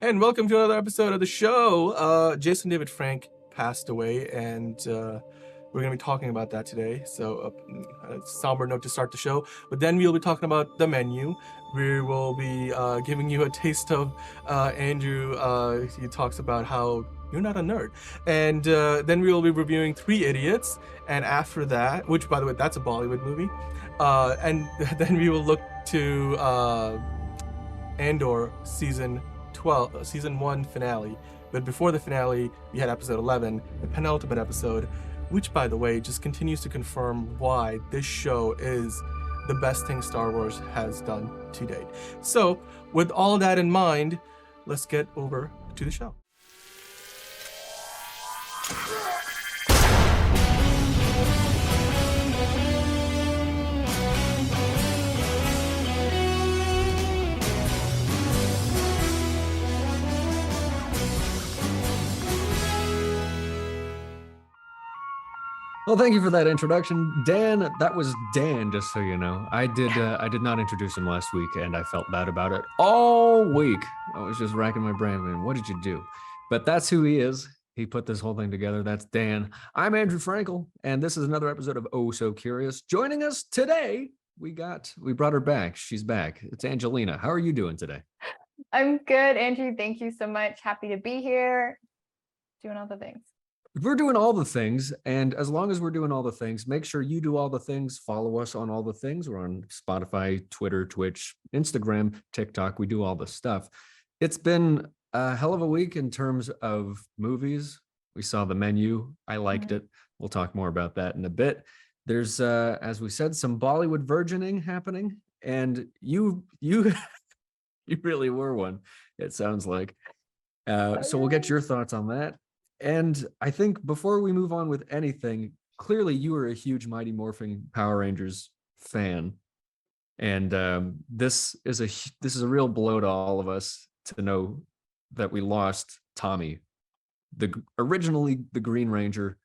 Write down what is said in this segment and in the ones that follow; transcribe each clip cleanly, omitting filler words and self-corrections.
And welcome to another episode of the show. Jason David Frank passed away, and we're going to be talking about that today. So, a somber note to start the show. But then we'll be talking about the menu. We will be giving you a taste of Andrew. He talks about how you're not a nerd. And then we will be reviewing Three Idiots. And after that, which, by the way, that's a Bollywood movie. And then we will look to Andor season 1 finale. But before the finale, we had episode 11, the penultimate episode, which, by the way, just continues to confirm why this show is the best thing Star Wars has done to date. So, with all that in mind, let's get over to the show. Well, thank you for that introduction, Dan. That was Dan, just so you know. I did not introduce him last week, and I felt bad about it all week. I was just racking my brain. Man, what did you do? But that's who he is. He put this whole thing together. That's Dan. I'm Andrew Frankel, and this is another episode of Oh So Curious. Joining us today, we brought her back. She's back. It's Angelina. How are you doing today? I'm good, Andrew. Thank you so much. Happy to be here. Doing all the things. We're doing all the things, and as long as we're doing all the things, make sure you do all the things. Follow us on all the things. We're on Spotify, Twitter, Twitch, Instagram, TikTok. We do all the stuff. It's been a hell of a week in terms of movies. We saw the menu. I liked it. We'll talk more about that in a bit. There's, as we said, some Bollywood virgining happening, and you really were one, it sounds like. So we'll get your thoughts on that. And I think before we move on with anything, clearly you are a huge Mighty Morphin Power Rangers fan, and this is a real blow to all of us to know that we lost Tommy, originally the Green Ranger,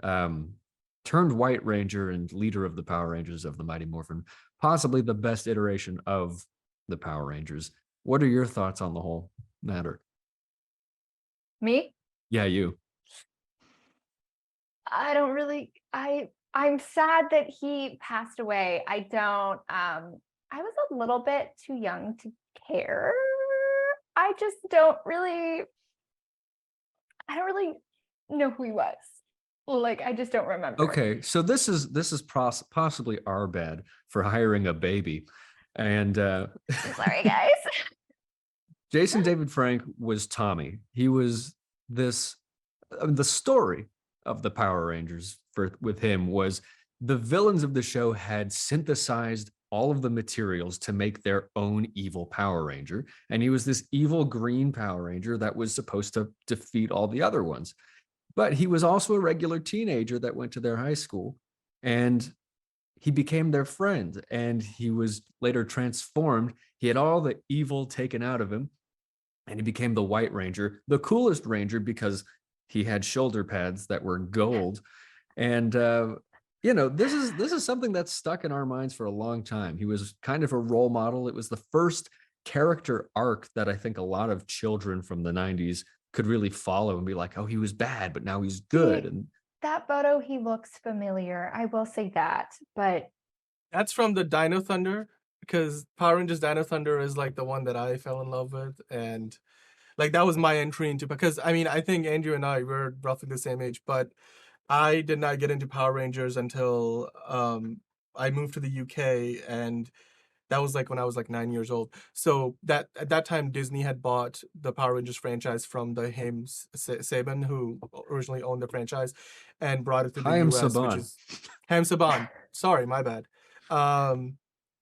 turned White Ranger and leader of the Power Rangers of the Mighty Morphin, possibly the best iteration of the Power Rangers. What are your thoughts on the whole matter? Me? Yeah, you. I don't really, I'm sad that he passed away. I was a little bit too young to care. I don't really know who he was. Like, I just don't remember. Okay, so this is possibly our bad for hiring a baby. And sorry, guys. Jason David Frank was Tommy. He was the story of the Power Rangers with him was the villains of the show had synthesized all of the materials to make their own evil Power Ranger. And he was this evil green Power Ranger that was supposed to defeat all the other ones. But he was also a regular teenager that went to their high school, and he became their friend, and he was later transformed. He had all the evil taken out of him, and he became the White Ranger, the coolest Ranger because he had shoulder pads that were gold. And this is something that's stuck in our minds for a long time. He was kind of a role model. It was the first character arc that I think a lot of children from the 90s could really follow and be like, oh, he was bad, but now he's good. And that photo, he looks familiar. I will say that, but that's from the Dino Thunder, because Power Rangers Dino Thunder is like the one that I fell in love with, and like that was my entry into, because I mean, I think Andrew and I were roughly the same age, but I did not get into Power Rangers until I moved to the UK, and that was like when I was like 9 years old. So that at that time, Disney had bought the Power Rangers franchise from the Haim Saban, who originally owned the franchise, and brought it to the US, which is Haim Saban. Sorry, my bad.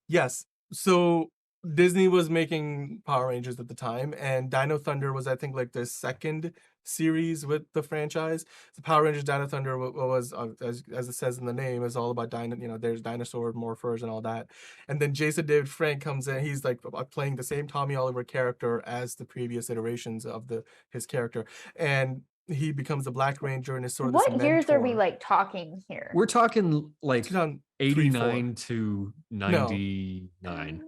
Yes. So Disney was making Power Rangers at the time, and Dino Thunder was, I think, like the second series with the franchise. The Power Rangers Dino Thunder was as it says in the name, is all about there's dinosaur morphers and all that. And then Jason David Frank comes in. He's like playing the same Tommy Oliver character as the previous iterations of his character, and he becomes the Black Ranger and is sort of this what years mentor. are we like talking here? We're talking like 89 3-4. to 99.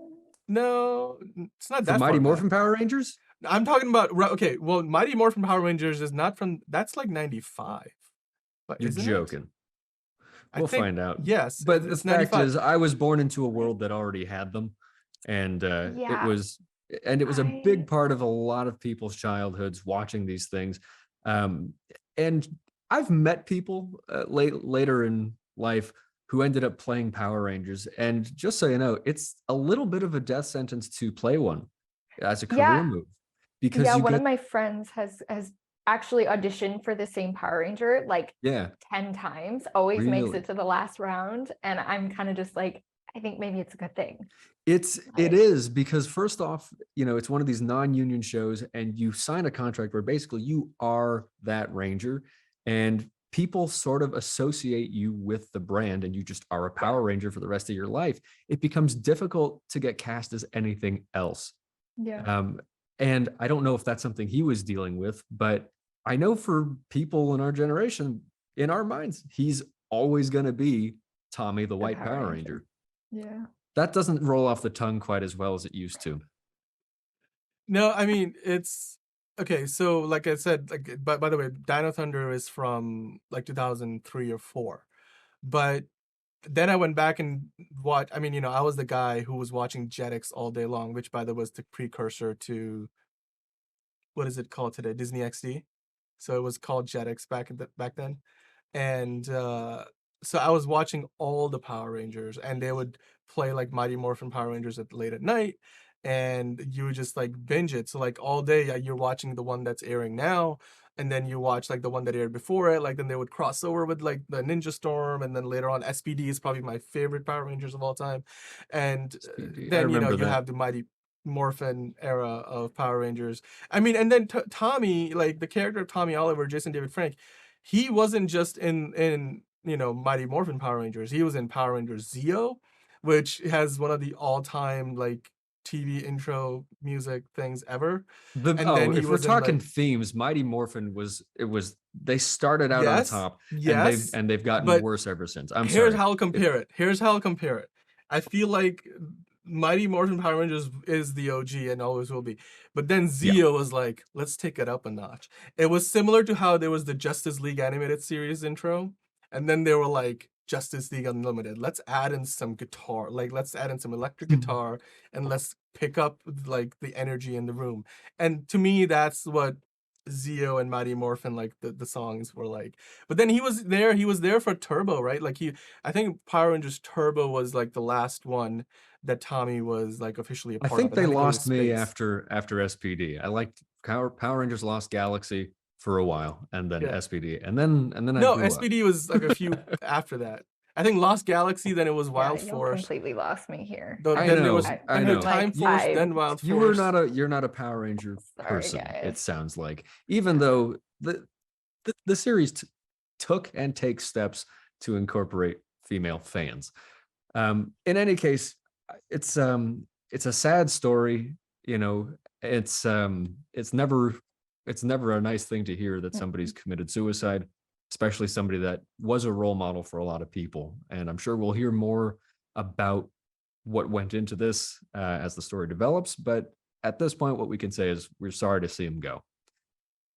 No, it's not that For Mighty far Morphin back. Power Rangers? I'm talking about okay. Well, Mighty Morphin Power Rangers is not from. That's like 95, but You're isn't it? joking. I We'll think find out. yes. But the It's fact 95. is, I was born into a world that already had them, and Yeah, it was a big I part of a lot of people's childhoods watching these things. Um, and I've met people later in life who ended up playing Power Rangers, and just so you know, it's a little bit of a death sentence to play one as a career yeah, move because yeah. you One of get my friends has actually auditioned for the same Power Ranger like yeah 10 times, always makes really it to the last round. And I'm kind of just like, I think maybe it's a good thing. it Like, is because first off, you know, it's one of these non-union shows and you sign a contract where basically you are that ranger and people sort of associate you with the brand and you just are a yeah, Power Ranger for the rest of your life. It becomes difficult to get cast as anything else. yeah. Um, and I don't know if that's something he was dealing with, but I know for people in our generation, in our minds, he's always going to be Tommy the The White Power Power Ranger. Ranger. Yeah. That doesn't roll off the tongue quite as well as it used to. No, I mean it's okay. So like I said, like but by the way, Dino Thunder is from like 2003 or four. But then I went back and watched. I mean, I was the guy who was watching Jetix all day long, which by the way was the precursor to what is it called today? Disney XD. So it was called Jetix back then. And so I was watching all the Power Rangers, and they would play like Mighty Morphin Power Rangers late at night, and you would just like binge it. So like all day you're watching the one that's airing now, and then you watch like the one that aired before it. Like then they would cross over with like the Ninja Storm, and then later on SPD is probably my favorite Power Rangers of all time, and SPD. I then remember you that. have the Mighty Morphin era of Power Rangers. I mean, and then Tommy, like the character of Tommy Oliver, Jason David Frank, he wasn't just in Mighty Morphin Power Rangers. He was in Power Rangers Zeo, which has one of the all-time like TV intro music things ever. And then he If we're was in like talking themes, Mighty Morphin they started out on yes, top yes, and they've gotten but worse ever since. I'm here's sorry. how I'll compare it. Here's how I'll compare it. I feel like Mighty Morphin Power Rangers is the OG and always will be. But then Yeah. Zeo was like, let's take it up a notch. It was similar to how there was the Justice League animated series intro. And then they were like, Justice League Unlimited. Let's add in some guitar. Like, let's add in some electric guitar and let's pick up like the energy in the room. And to me, that's what Zeo and Mighty Morphin, like the songs were like. But then he was there for Turbo, right? Like I think Power Rangers Turbo was like the last one that Tommy was like officially a I part of, think and they then they go to lost me space. after SPD. I liked Power Rangers Lost Galaxy for a while, and then Yeah. SPD, and then I No, blew up. SPD was like a few after that. I think Lost Galaxy, then it was Yeah, Wild y'all Force. completely lost me here. I Then there was know, I, I either I'm know. Time like Force, five. then Wild Force. You're not a Power Ranger Sorry, person. guys. It sounds like, even though the series took and takes steps to incorporate female fans. In any case, it's a sad story. You know, it's never a nice thing to hear that somebody's committed suicide, especially somebody that was a role model for a lot of people. And I'm sure we'll hear more about what went into this as the story develops. But at this point, what we can say is we're sorry to see him go.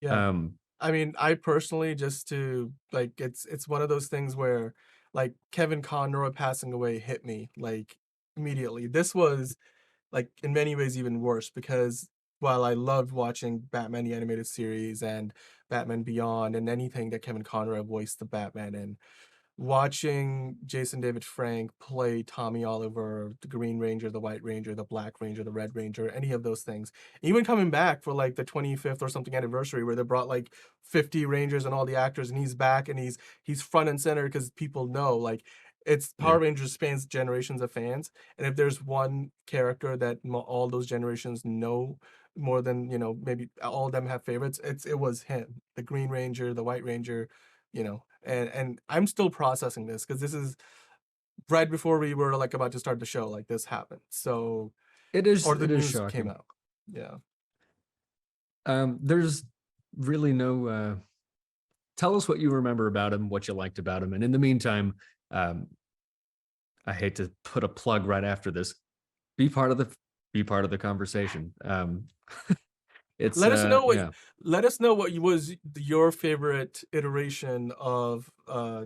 Yeah. Um, I mean, I personally just to like it's one of those things where like Kevin Conroy passing away hit me like immediately. This was like in many ways even worse because while I loved watching Batman the animated series and Batman Beyond and anything that Kevin Conroy voiced the Batman in, watching Jason David Frank play Tommy Oliver, the Green Ranger, the White Ranger, the Black Ranger, the Red Ranger, any of those things. Even coming back for like the 25th or something anniversary where they brought like 50 Rangers and all the actors and he's back and he's front and center because people know like it's yeah. Power Rangers spans generations of fans. And if there's one character that all those generations know more than, maybe all of them have favorites, it was him, the Green Ranger, the White Ranger, and I'm still processing this because this is right before we were like about to start the show, like this happened. So, or the It is news came shocking. out. Yeah. There's really no tell us what you remember about him, what you liked about him. And in the meantime, um, I hate to put a plug right after this. Be part of the conversation. It's Let us know what yeah. was your favorite iteration of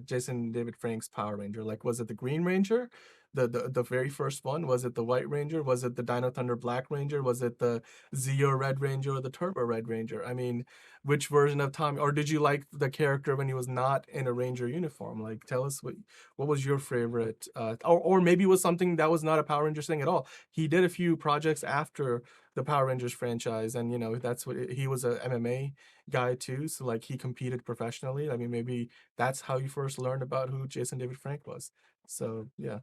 Jason David Frank's Power Ranger. Like, was it the Green Ranger, the very first one? Was it the White Ranger? Was it the Dino Thunder Black Ranger? Was it the Zeo Red Ranger or the Turbo Red Ranger? I mean, which version of Tommy? Or did you like the character when he was not in a Ranger uniform? Like, tell us what was your favorite, or maybe it was something that was not a Power Rangers thing at all. He did a few projects after the Power Rangers franchise, and that's what he was, a MMA guy too, so like he competed professionally. I mean, maybe that's how you first learned about who Jason David Frank was. So yeah,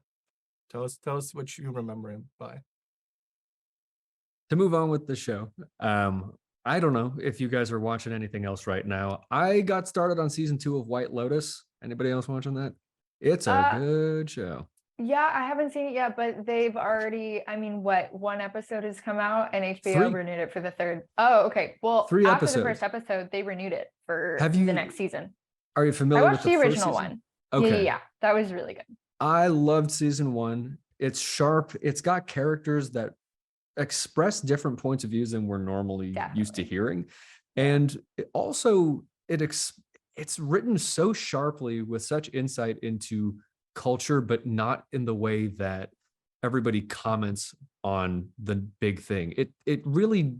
tell us what you remember him by. To move on with the show, I don't know if you guys are watching anything else right now. I got started on season 2 of White Lotus. Anybody else watching that? It's a good show. Yeah, I haven't seen it yet, but they've already, I mean, one episode has come out and HBO 3. renewed it for the 3rd. Oh, okay. Well, 3 after episodes. the first episode, they renewed it for Have the you- next season. Are you I familiar with watched the the first original season? one. Okay. Yeah, that was really good. I loved season 1. It's sharp. It's got characters that express different points of views than we're normally used to hearing. And it's written so sharply with such insight into culture, but not in the way that everybody comments on the big thing. It really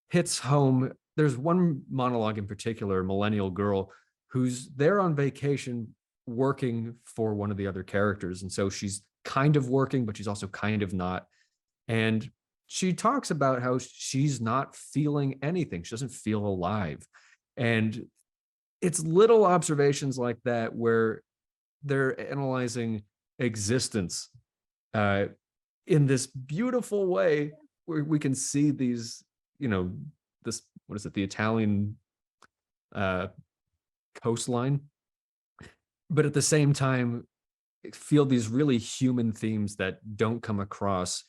hits home. There's one monologue in particular, millennial girl, who's there on vacation working for one of the other characters. And so she's kind of working, but she's also kind of not. And she talks about how she's not feeling anything. She doesn't feel alive. And it's little observations like that where they're analyzing existence in this beautiful way, where we can see these, this, what is it, the Italian coastline, but at the same time feel these really human themes that don't come across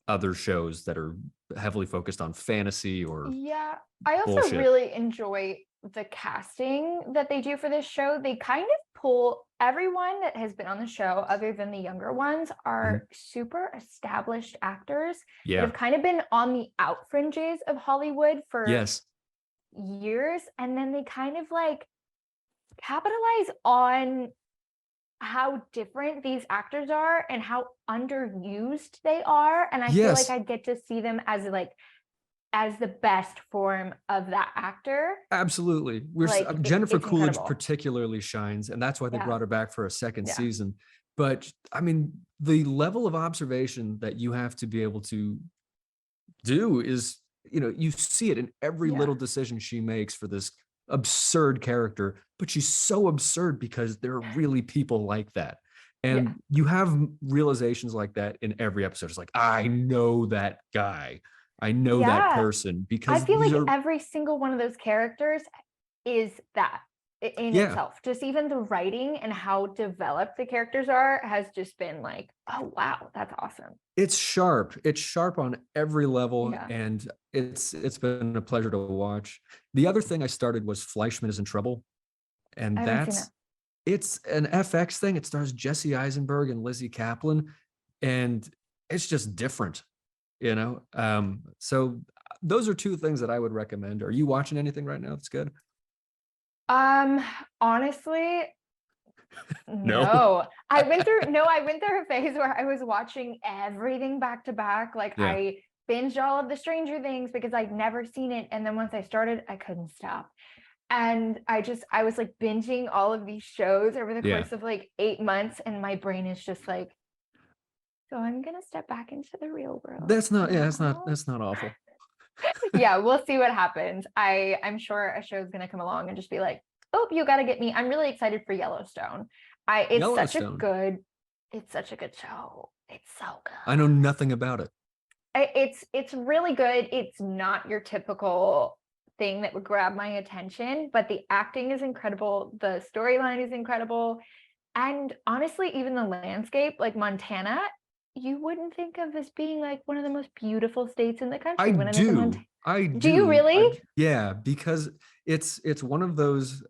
other shows that are heavily focused on fantasy or Yeah, I also bullshit. really enjoy the casting that they do for this show. They kind of pull everyone that has been on the show, other than the younger ones, are super established actors that have kind of been on the out fringes of Hollywood for years, and then they kind of like capitalize on how different these actors are and how underused they are, and I feel like I get to see them as the best form of that actor. Absolutely. Jennifer Coolidge particularly shines, and that's why they brought her back for a second season. But I mean, the level of observation that you have to be able to do is, you see it in every little decision she makes for this absurd character, but she's so absurd because there are really people like that. And you have realizations like that in every episode. It's like, I know that guy. I know that person, because I feel like every single one of those characters is that in itself. Just even the writing and how developed the characters are has just been like, oh wow, that's awesome. It's sharp. It's sharp on every level, and it's been a pleasure to watch. The other thing I started was Fleischman is in Trouble, and it's an FX thing. It stars Jesse Eisenberg and Lizzie Kaplan, and it's just different. So those are 2 things that I would recommend. Are you watching anything right now that's good? Honestly, no. I went through a phase where I was watching everything back to back. Like I binged all of the Stranger Things because I'd never seen it, and then once I started, I couldn't stop. And I was like binging all of these shows over the course of like 8 months, and my brain is just like, so I'm gonna step back into the real world. That's not awful. Yeah, we'll see what happens. I'm sure a show is gonna come along and just be like, oh, you gotta get me. I'm really excited for Yellowstone. It's such a good show. It's so good. I know nothing about it. It's really good. It's not your typical thing that would grab my attention, but the acting is incredible. The storyline is incredible. And honestly, even the landscape, like Montana, you wouldn't think of as being like one of the most beautiful states in the country. I do. Do you really? Yeah, because it's one of those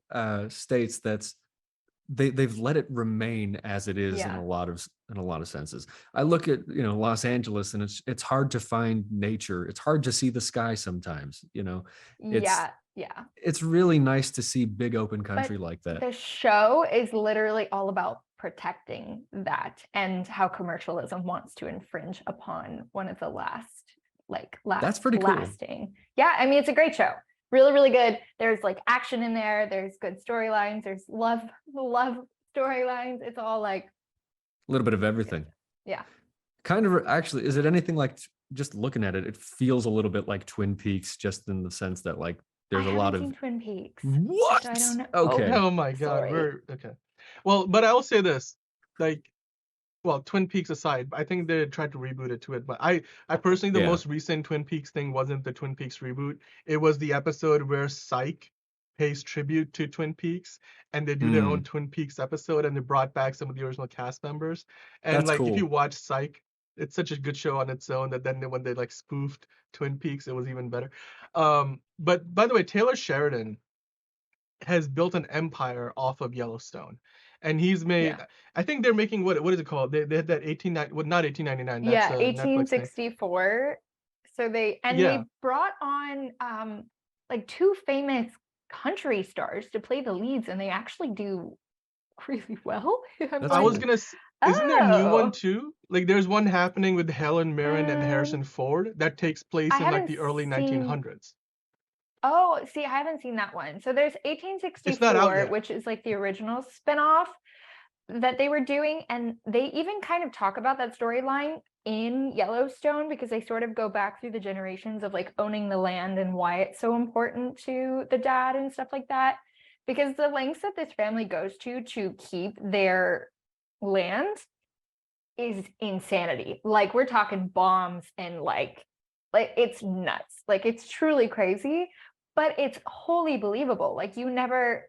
states that's they've let it remain as it is in a lot of in a lot of senses. I look at, Los Angeles, and it's hard to find nature. It's hard to see the sky sometimes, It's Yeah. it's really nice to see big open But country like that. the show is literally all about protecting that and how commercialism wants to infringe upon one of the That's pretty cool. lasting. Yeah, I mean, it's a great show. Really, really good. There's like action in there. There's good storylines. There's love storylines. It's all like A little bit of everything. Yeah. Kind of, actually, is it anything like, just looking at it, it feels a little bit like Twin Peaks, just in the sense that like there's a lot of seen Twin Peaks. What? I don't know. Okay. Oh my God, sorry. we're okay. Well, but I will say this, like, well, Twin Peaks aside, I think they tried to reboot it to it. But I personally, the Yeah. most recent Twin Peaks thing wasn't the Twin Peaks reboot. It was the episode where Psych pays tribute to Twin Peaks, and they do their own Twin Peaks episode, and they brought back some of the original cast members. And That's like, if cool. you watch Psych, it's such a good show on its own that then when they like spoofed Twin Peaks, it was even better. But by the way, Taylor Sheridan has built an empire off of Yellowstone, and he's made. Yeah. I think they're making what is it called? They had that 1899. Yeah, That's a Netflix thing. 1864. So they brought on like two famous country stars to play the leads, and they actually do really well. That's I was cool. gonna. Isn't there a new Oh. one too? Like, there's one happening with Helen Mirren and Harrison Ford that takes place I in like haven't the early seen- 1900s. Oh, see, I haven't seen that one. So there's It's not out 1864, yet. which is like the original spinoff that they were doing. And they even kind of talk about that storyline in Yellowstone, because they sort of go back through the generations of like owning the land and why it's so important to the dad and stuff like that. Because the lengths that this family goes to keep their land is insanity. Like, we're talking bombs and like it's nuts. Like, it's truly crazy, but it's wholly believable. Like, you never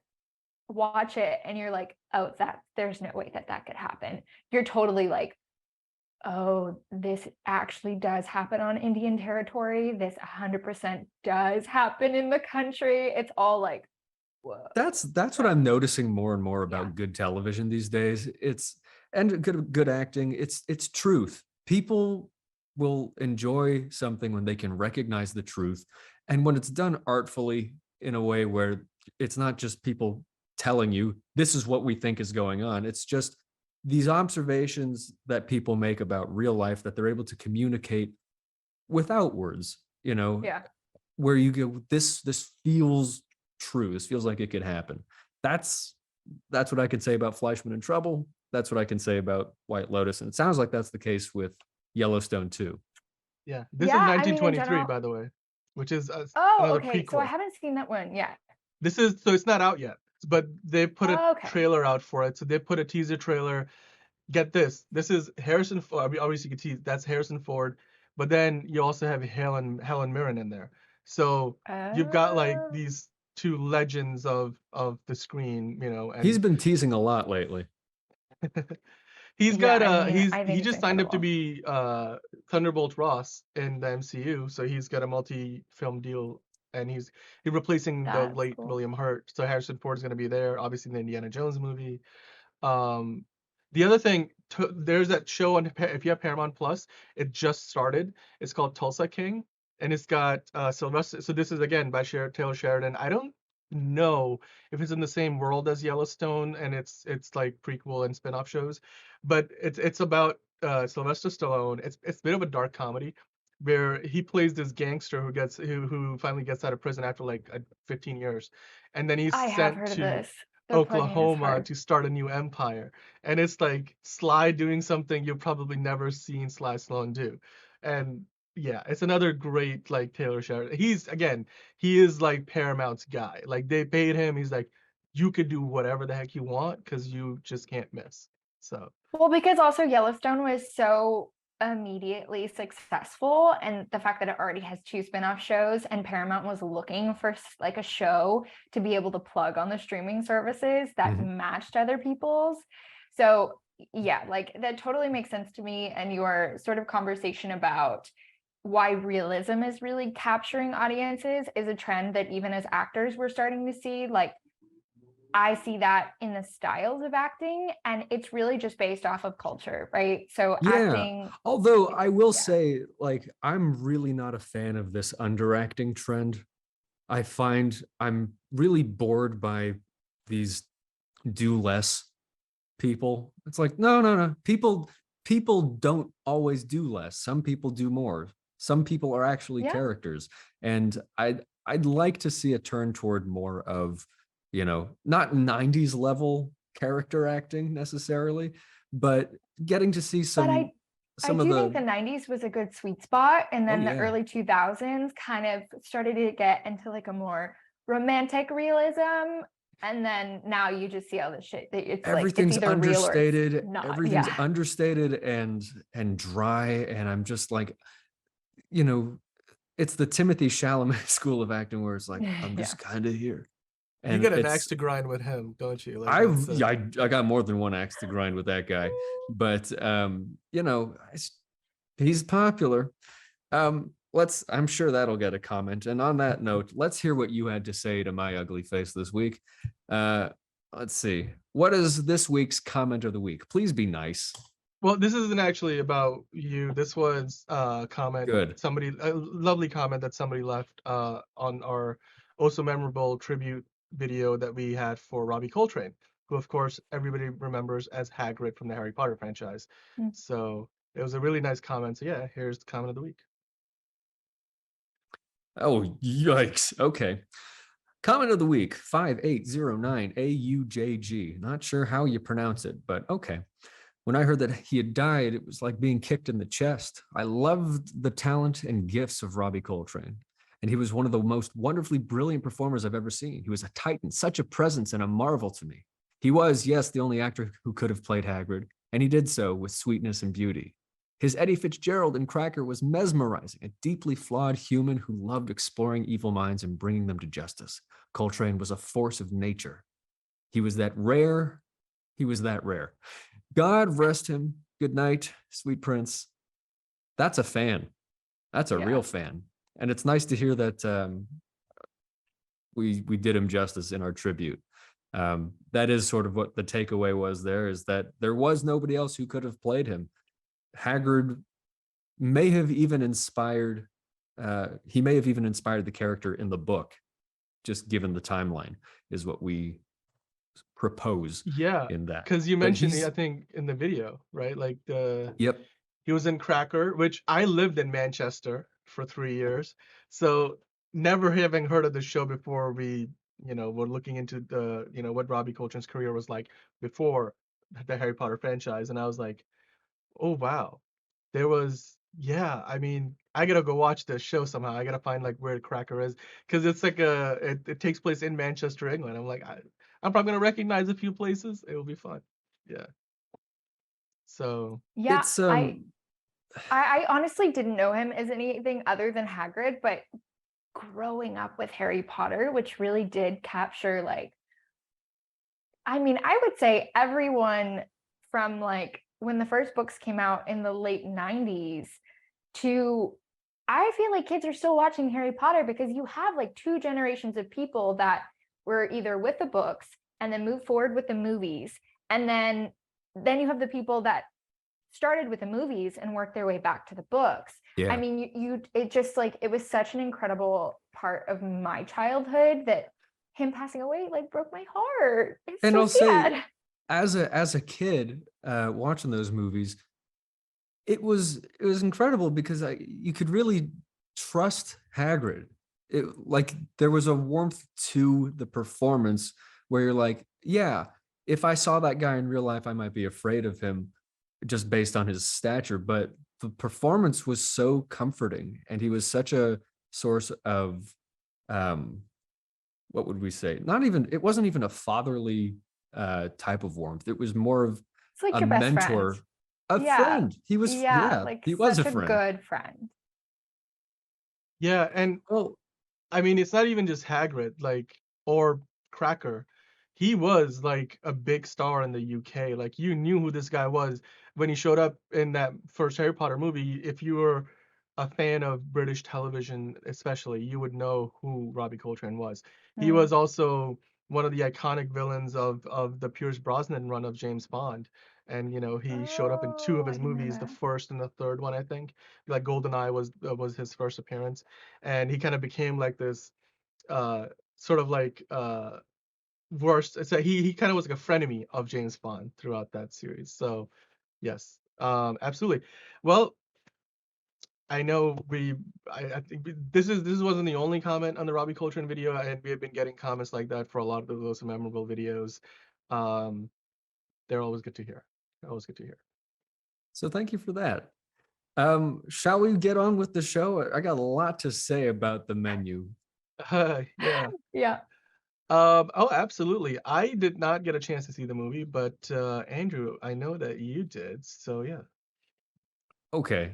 watch it and you're like, oh, there's no way that could happen. You're totally like, oh, this actually does happen on Indian territory. This 100% does happen in the country. It's all like, whoa. That's what I'm noticing more and more about Yeah. good television these days. And good acting. It's truth. People will enjoy something when they can recognize the truth, and when it's done artfully in a way where it's not just people telling you this is what we think is going on. It's just these observations that people make about real life that they're able to communicate without words. Yeah. Where you go, this feels true. This feels like it could happen. That's what I could say about Fleischman in Trouble. That's what I can say about White Lotus. And it sounds like that's the case with Yellowstone too. Yeah, this is Yeah, I mean, in 1923, general- by the way, which is Oh, another okay. prequel. So I haven't seen that one yet. This is, so it's not out yet, but they put a Okay. trailer out for it. So they put a teaser trailer. Get this. This is Harrison Ford. I mean, obviously, you can tease that's Harrison Ford, but then you also have Helen Mirren in there. So you've got like Oh. these two legends of the screen, and He's been teasing a lot lately. he's Yeah, got I mean, I think he it's just signed up to incredible. be Thunderbolt Ross in the MCU, so he's got a multi-film deal, and he's replacing the That's late cool. William Hurt. So Harrison Ford's going to be there, obviously in the Indiana Jones movie. The other thing, there's that show on, if you have Paramount Plus, it just started. It's called Tulsa King, and it's got Sylvester. So this is again by Taylor Sheridan. I don't know if it's in the same world as Yellowstone, and it's like prequel and spin-off shows, but it's about Sylvester Stallone. It's a bit of a dark comedy where he plays this gangster who finally gets out of prison after like 15 years, and then he's I have sent heard of to this. They're playing it as Oklahoma her. to start a new empire. And it's like Sly doing something you've probably never seen Sly Stallone do. And yeah, it's another great like Taylor Sheridan. He is like Paramount's guy. Like, they paid him. He's like, you could do whatever the heck you want because you just can't miss. So Well, because also Yellowstone was so immediately successful, and the fact that it already has two spin-off shows, and Paramount was looking for like a show to be able to plug on the streaming services that matched other people's. So yeah, like that totally makes sense to me. And your sort of conversation about why realism is really capturing audiences is a trend that even as actors we're starting to see. Like, I see that in the styles of acting, and it's really just based off of culture, right? So Yeah. acting, Although I will yeah. say, like, I'm really not a fan of this underacting trend. I find I'm really bored by these do less people. It's like, no. People don't always do less. Some people do more. Some people are actually Yeah. characters. And I'd like to see a turn toward more of, not 90s level character acting necessarily, but getting to see But I some of do think the the 90s was a good sweet spot, and then the yeah. early 2000s kind of started to get into like a more romantic realism, and then now you just see all the shit that it's like it's everything's either real or it's understated. not. Everything's Yeah. understated and dry. And I'm just like, it's the Timothy Chalamet school of acting where it's like, I'm Yeah. just kind of here. You And get an it's axe to grind with him, don't you? Like I've that's yeah, I got more than one axe to grind with that guy. But he's popular. I'm sure that'll get a comment. And on that note, let's hear what you had to say to my ugly face this week. Let's see. What is this week's comment of the week? Please be nice. Well, this isn't actually about you. This was a comment, Good. a lovely comment that somebody left on our also memorable tribute video that we had for Robbie Coltrane, who of course everybody remembers as Hagrid from the Harry Potter franchise. Mm. So it was a really nice comment. So yeah, here's the comment of the week. Oh, yikes. Okay. Comment of the week 5809 AUJG. Not sure how you pronounce it, but okay. When I heard that he had died, it was like being kicked in the chest. I loved the talent and gifts of Robbie Coltrane, and he was one of the most wonderfully brilliant performers I've ever seen. He was a titan, such a presence and a marvel to me. He was, yes, the only actor who could have played Hagrid, and he did so with sweetness and beauty. His Eddie Fitzgerald in Cracker was mesmerizing, a deeply flawed human who loved exploring evil minds and bringing them to justice. Coltrane was a force of nature. He was that rare. God rest him. Good night, sweet prince. That's a fan. That's a real fan. And it's nice to hear that we did him justice in our tribute. That is sort of what the takeaway was there, is that there was nobody else who could have played him. Hagrid may have even inspired, he may have even inspired the character in the book, just given the timeline, is what we propose. Yeah, in that. because you mentioned, I think, in the video, right? Like Yep. He was in Cracker, which I lived in Manchester for 3 years. So never having heard of the show before we, were looking into the, what Robbie Coltrane's career was like before the Harry Potter franchise. And I was like, oh, wow. There was, I mean, I gotta go watch the show somehow. I gotta find like where Cracker is. Because it's like it takes place in Manchester, England. I'm like, I'm probably gonna recognize a few places. It will be fun. Yeah. So Yeah, It's I honestly didn't know him as anything other than Hagrid, but growing up with Harry Potter, which really did capture I would say everyone from like when the first books came out in the late 90s to I feel like kids are still watching Harry Potter because you have like two generations of people that were either with the books and then moved forward with the movies. And then you have the people that started with the movies and worked their way back to the books. Yeah. I mean, it just like, it was such an incredible part of my childhood that him passing away like broke my heart. It's and so I'll sad. say, as a kid watching those movies, it was incredible because you could really trust Hagrid. Like there was a warmth to the performance where you're like, yeah, if I saw that guy in real life, I might be afraid of him just based on his stature, but the performance was so comforting, and he was such a source of what would we say? It wasn't even a fatherly type of warmth. It was more of It's like a your best mentor, friend. a friend. He was, like he was such a friend. good friend. Yeah, and I mean, it's not even just Hagrid, like, or Cracker. He was like a big star in the UK. Like you knew who this guy was when he showed up in that first Harry Potter movie. If you were a fan of British television, especially, you would know who Robbie Coltrane was. He was also one of the iconic villains of the Pierce Brosnan run of James Bond. And he showed up in two of Oh, I his didn't know movies, the that. first and the third one, I think. Like GoldenEye was his first appearance, and he kind of became like this sort of like worst. So he kind of was like a frenemy of James Bond throughout that series. So yes, absolutely. Well, I know I think this wasn't the only comment on the Robbie Coltrane video, and we have been getting comments like that for a lot of those memorable videos. Um, they're always good to hear. Always good to hear. So thank you for that. Shall we get on with the show? I got a lot to say about the menu. Yeah. Yeah. Oh, absolutely. I did not get a chance to see the movie, but Andrew, I know that you did. So yeah. Okay.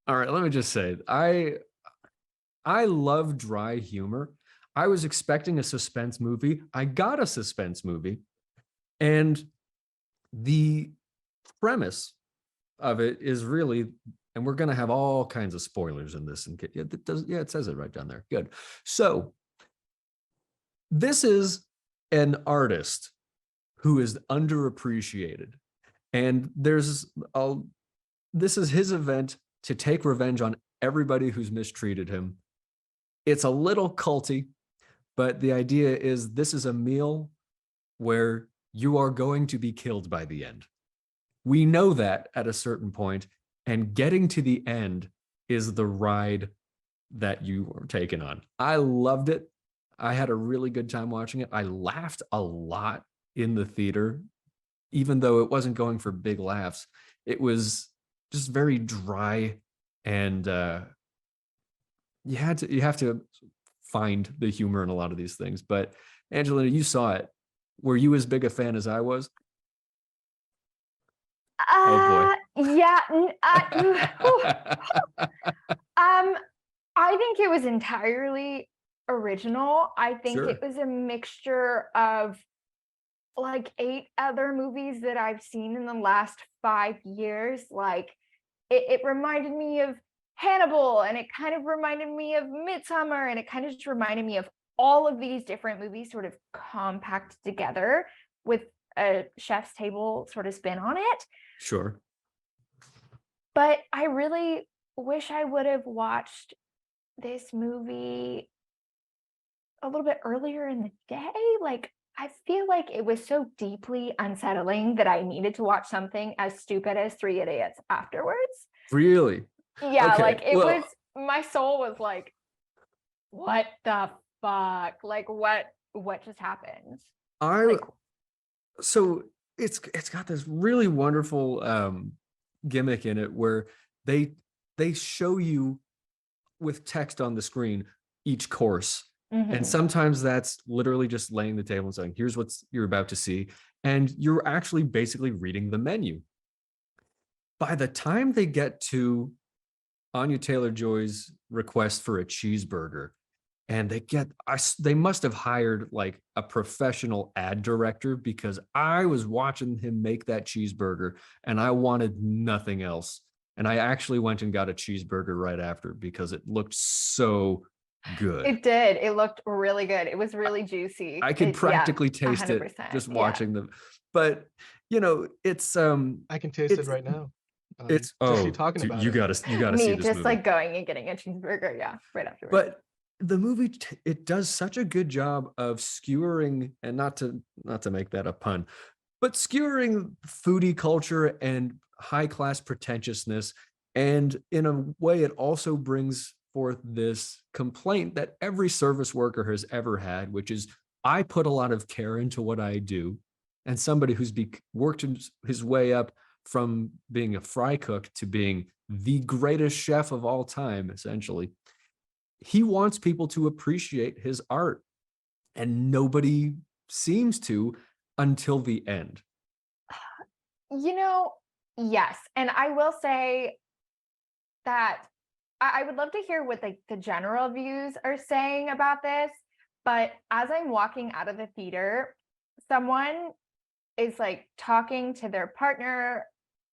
All right, let me just say, I love dry humor. I was expecting a suspense movie. I got a suspense movie. And the premise of it is really, and we're going to have all kinds of spoilers in this. And it says it right down there. Good. So this is an artist who is underappreciated. And this is his event to take revenge on everybody who's mistreated him. It's a little culty, but the idea is this is a meal where you are going to be killed by the end. We know that at a certain point, and getting to the end is the ride that you are taking on. I loved it. I had a really good time watching it. I laughed a lot in the theater, even though it wasn't going for big laughs. It was just very dry, and you have to find the humor in a lot of these things. But Angelina, you saw it. Were you as big a fan as I was? Oh boy. Yeah. I think it was entirely original. I think Sure. it was a mixture of like 8 other movies that I've seen in the last 5 years. Like it reminded me of Hannibal, and it kind of reminded me of Midsummer, and it kind of just reminded me of all of these different movies sort of compacted together with a chef's table sort of spin on it. Sure. But I really wish I would have watched this movie a little bit earlier in the day. Like, I feel like it was so deeply unsettling that I needed to watch something as stupid as 3 Idiots afterwards. Really? Yeah, Okay. like it Well, was, my soul was like, what the fuck? Like, what just happened? Like, so it's got this really wonderful gimmick in it where they show you with text on the screen each course. And sometimes that's literally just laying the table and saying, here's what you're about to see. And you're actually basically reading the menu. By the time they get to Anya Taylor-Joy's request for a cheeseburger, and they must have hired like a professional ad director, because I was watching him make that cheeseburger and I wanted nothing else. And I actually went and got a cheeseburger right after because it looked so good. it did. It looked really good. It was really juicy. I could practically taste it 100%. just Yeah. watching them. But it's I can taste it right now. It's just you talking dude, about you it. gotta Me see this just movie. like going and getting a cheeseburger. Yeah, right afterwards. But the movie it does such a good job of skewering, and not to make that a pun, but skewering foodie culture and high class pretentiousness. And in a way, it also brings forth this complaint that every service worker has ever had, which is, I put a lot of care into what I do. And somebody who's worked his way up from being a fry cook to being the greatest chef of all time, essentially, he wants people to appreciate his art, and nobody seems to until the end. Yes. And I will say that I would love to hear what the general views are saying about this. But as I'm walking out of the theater, someone is like talking to their partner,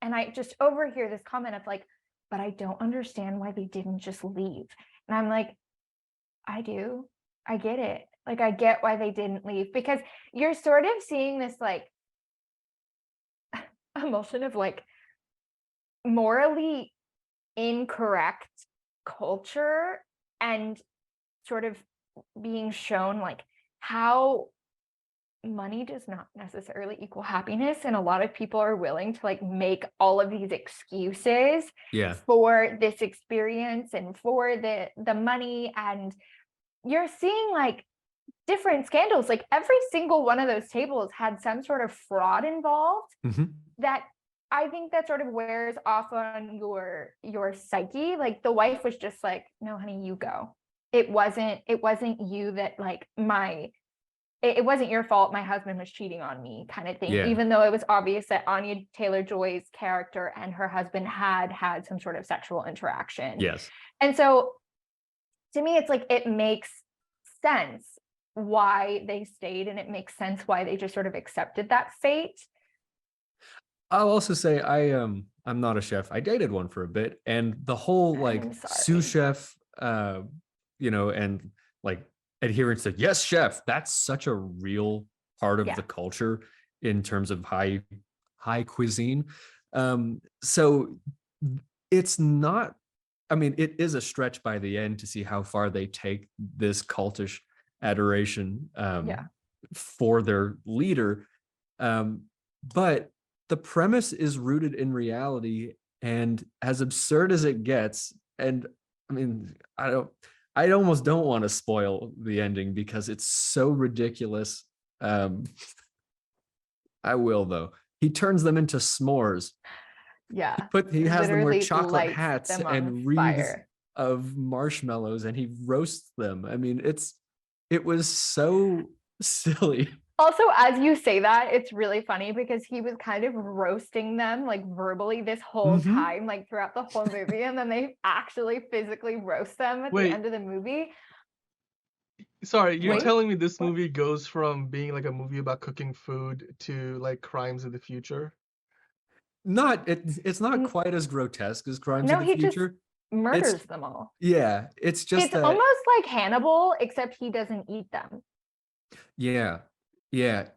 and I just overhear this comment of like, but I don't understand why they didn't just leave. And I'm like, I do. I get it. Like, I get why they didn't leave, because you're sort of seeing this like emulsion of like morally incorrect culture and sort of being shown like how money does not necessarily equal happiness, and a lot of people are willing to like make all of these excuses for this experience and for the money. And you're seeing like different scandals, like every single one of those tables had some sort of fraud involved, that I think that sort of wears off on your psyche. Like the wife was just like, no honey, you go. It wasn't you that like it wasn't your fault my husband was cheating on me, kind of thing. Even though it was obvious that Anya Taylor-Joy's character and her husband had some sort of sexual interaction. And so to me, it's like, it makes sense why they stayed, and it makes sense why they just sort of accepted that fate. I'll also say I'm not a chef. I dated one for a bit, and the whole like sous chef, and like adherence to yes, chef. That's such a real part of the culture in terms of high cuisine. So it's not. I mean, it is a stretch by the end to see how far they take this cultish adoration for their leader, but the premise is rooted in reality, and as absurd as it gets, and I mean, I almost don't want to spoil the ending because it's so ridiculous. I will though. He turns them into s'mores. He has them wear chocolate hats and wreaths of marshmallows, and he roasts them. I mean, it was so silly. Also, as you say that, it's really funny because he was kind of roasting them like verbally this whole time, like throughout the whole movie, and then they actually physically roast them at the end of the movie. Sorry, you're telling me this movie goes from being like a movie about cooking food to like crimes of the future? It's not quite as grotesque as crimes of the future. Just murders them all. Yeah, it's almost like Hannibal, except he doesn't eat them. Yeah,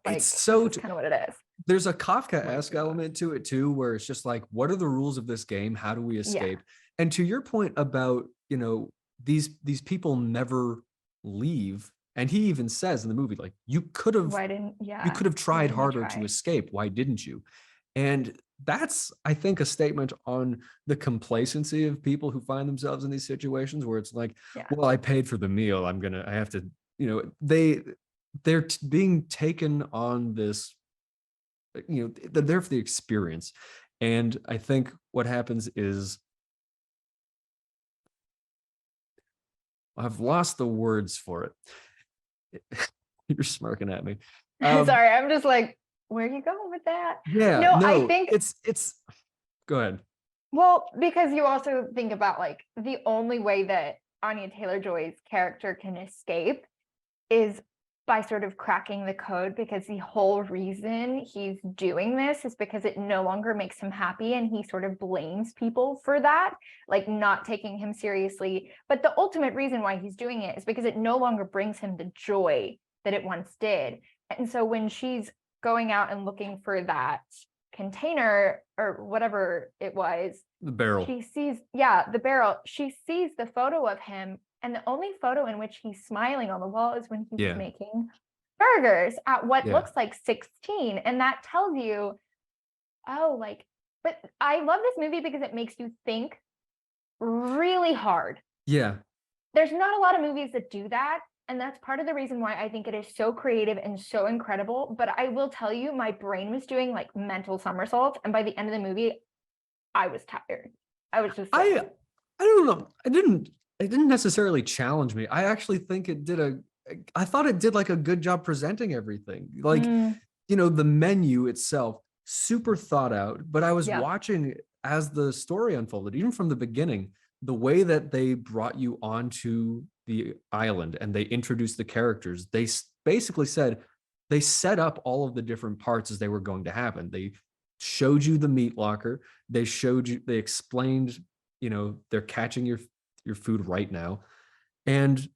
like, it's so kind of what it is. There's a Kafka-esque element to it too, where it's just like, what are the rules of this game? How do we escape? And to your point about, these people never leave, and he even says in the movie, like, you could have tried harder to escape. Why didn't you? And that's, I think, a statement on the complacency of people who find themselves in these situations where it's like, well, I paid for the meal. I have to, they're being taken on this, they're there for the experience. And I think what happens is, I've lost the words for it. You're smirking at me. Sorry, I'm just like, where are you going with that? No, I think it's go ahead. Well, because you also think about like the only way that Anya Taylor-Joy's character can escape is by sort of cracking the code, because the whole reason he's doing this is because it no longer makes him happy, and he sort of blames people for that, like not taking him seriously. But the ultimate reason why he's doing it is because it no longer brings him the joy that it once did. And so when she's going out and looking for that container or whatever it was, the barrel, she sees the barrel, she sees the photo of him, and the only photo in which he's smiling on the wall is when he's making burgers at what looks like 16. And that tells you, but I love this movie because it makes you think really hard. There's not a lot of movies that do that, and that's part of the reason why I think it is so creative and so incredible. But I will tell you, my brain was doing like mental somersaults, and by the end of the movie, I was tired. I was just like, I don't know. It didn't necessarily challenge me. I actually think I thought it did like a good job presenting everything. Like, the menu itself, super thought out, but I was watching as the story unfolded, even from the beginning, the way that they brought you onto the island and they introduced the characters. They basically said, they set up all of the different parts as they were going to happen. They showed you the meat locker. They explained, they're catching your food right now. And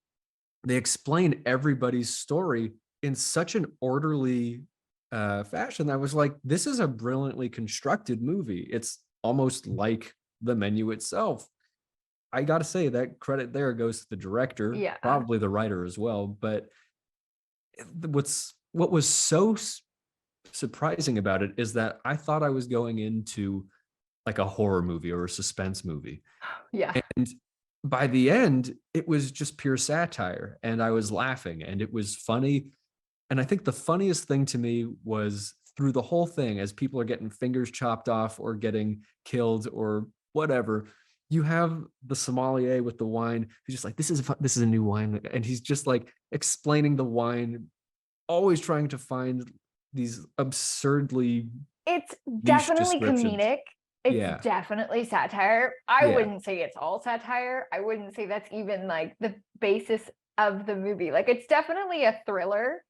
they explain everybody's story in such an orderly fashion. I was like, this is a brilliantly constructed movie. It's almost like the menu itself. I got to say that credit there goes to the director, Yeah. probably the writer as well. But what was so surprising about it is that I thought I was going into like a horror movie or a suspense movie. Yeah. And by the end, it was just pure satire, and I was laughing, and it was funny. And I think the funniest thing to me was through the whole thing, as people are getting fingers chopped off or getting killed or whatever, you have the sommelier with the wine who's just like, this is a new wine, and he's just like explaining the wine, always trying to find these absurdly It's definitely descriptions. comedic. It's Yeah. definitely satire. I Yeah. wouldn't say it's all satire. I wouldn't say that's even like the basis of the movie. Like, it's definitely a thriller.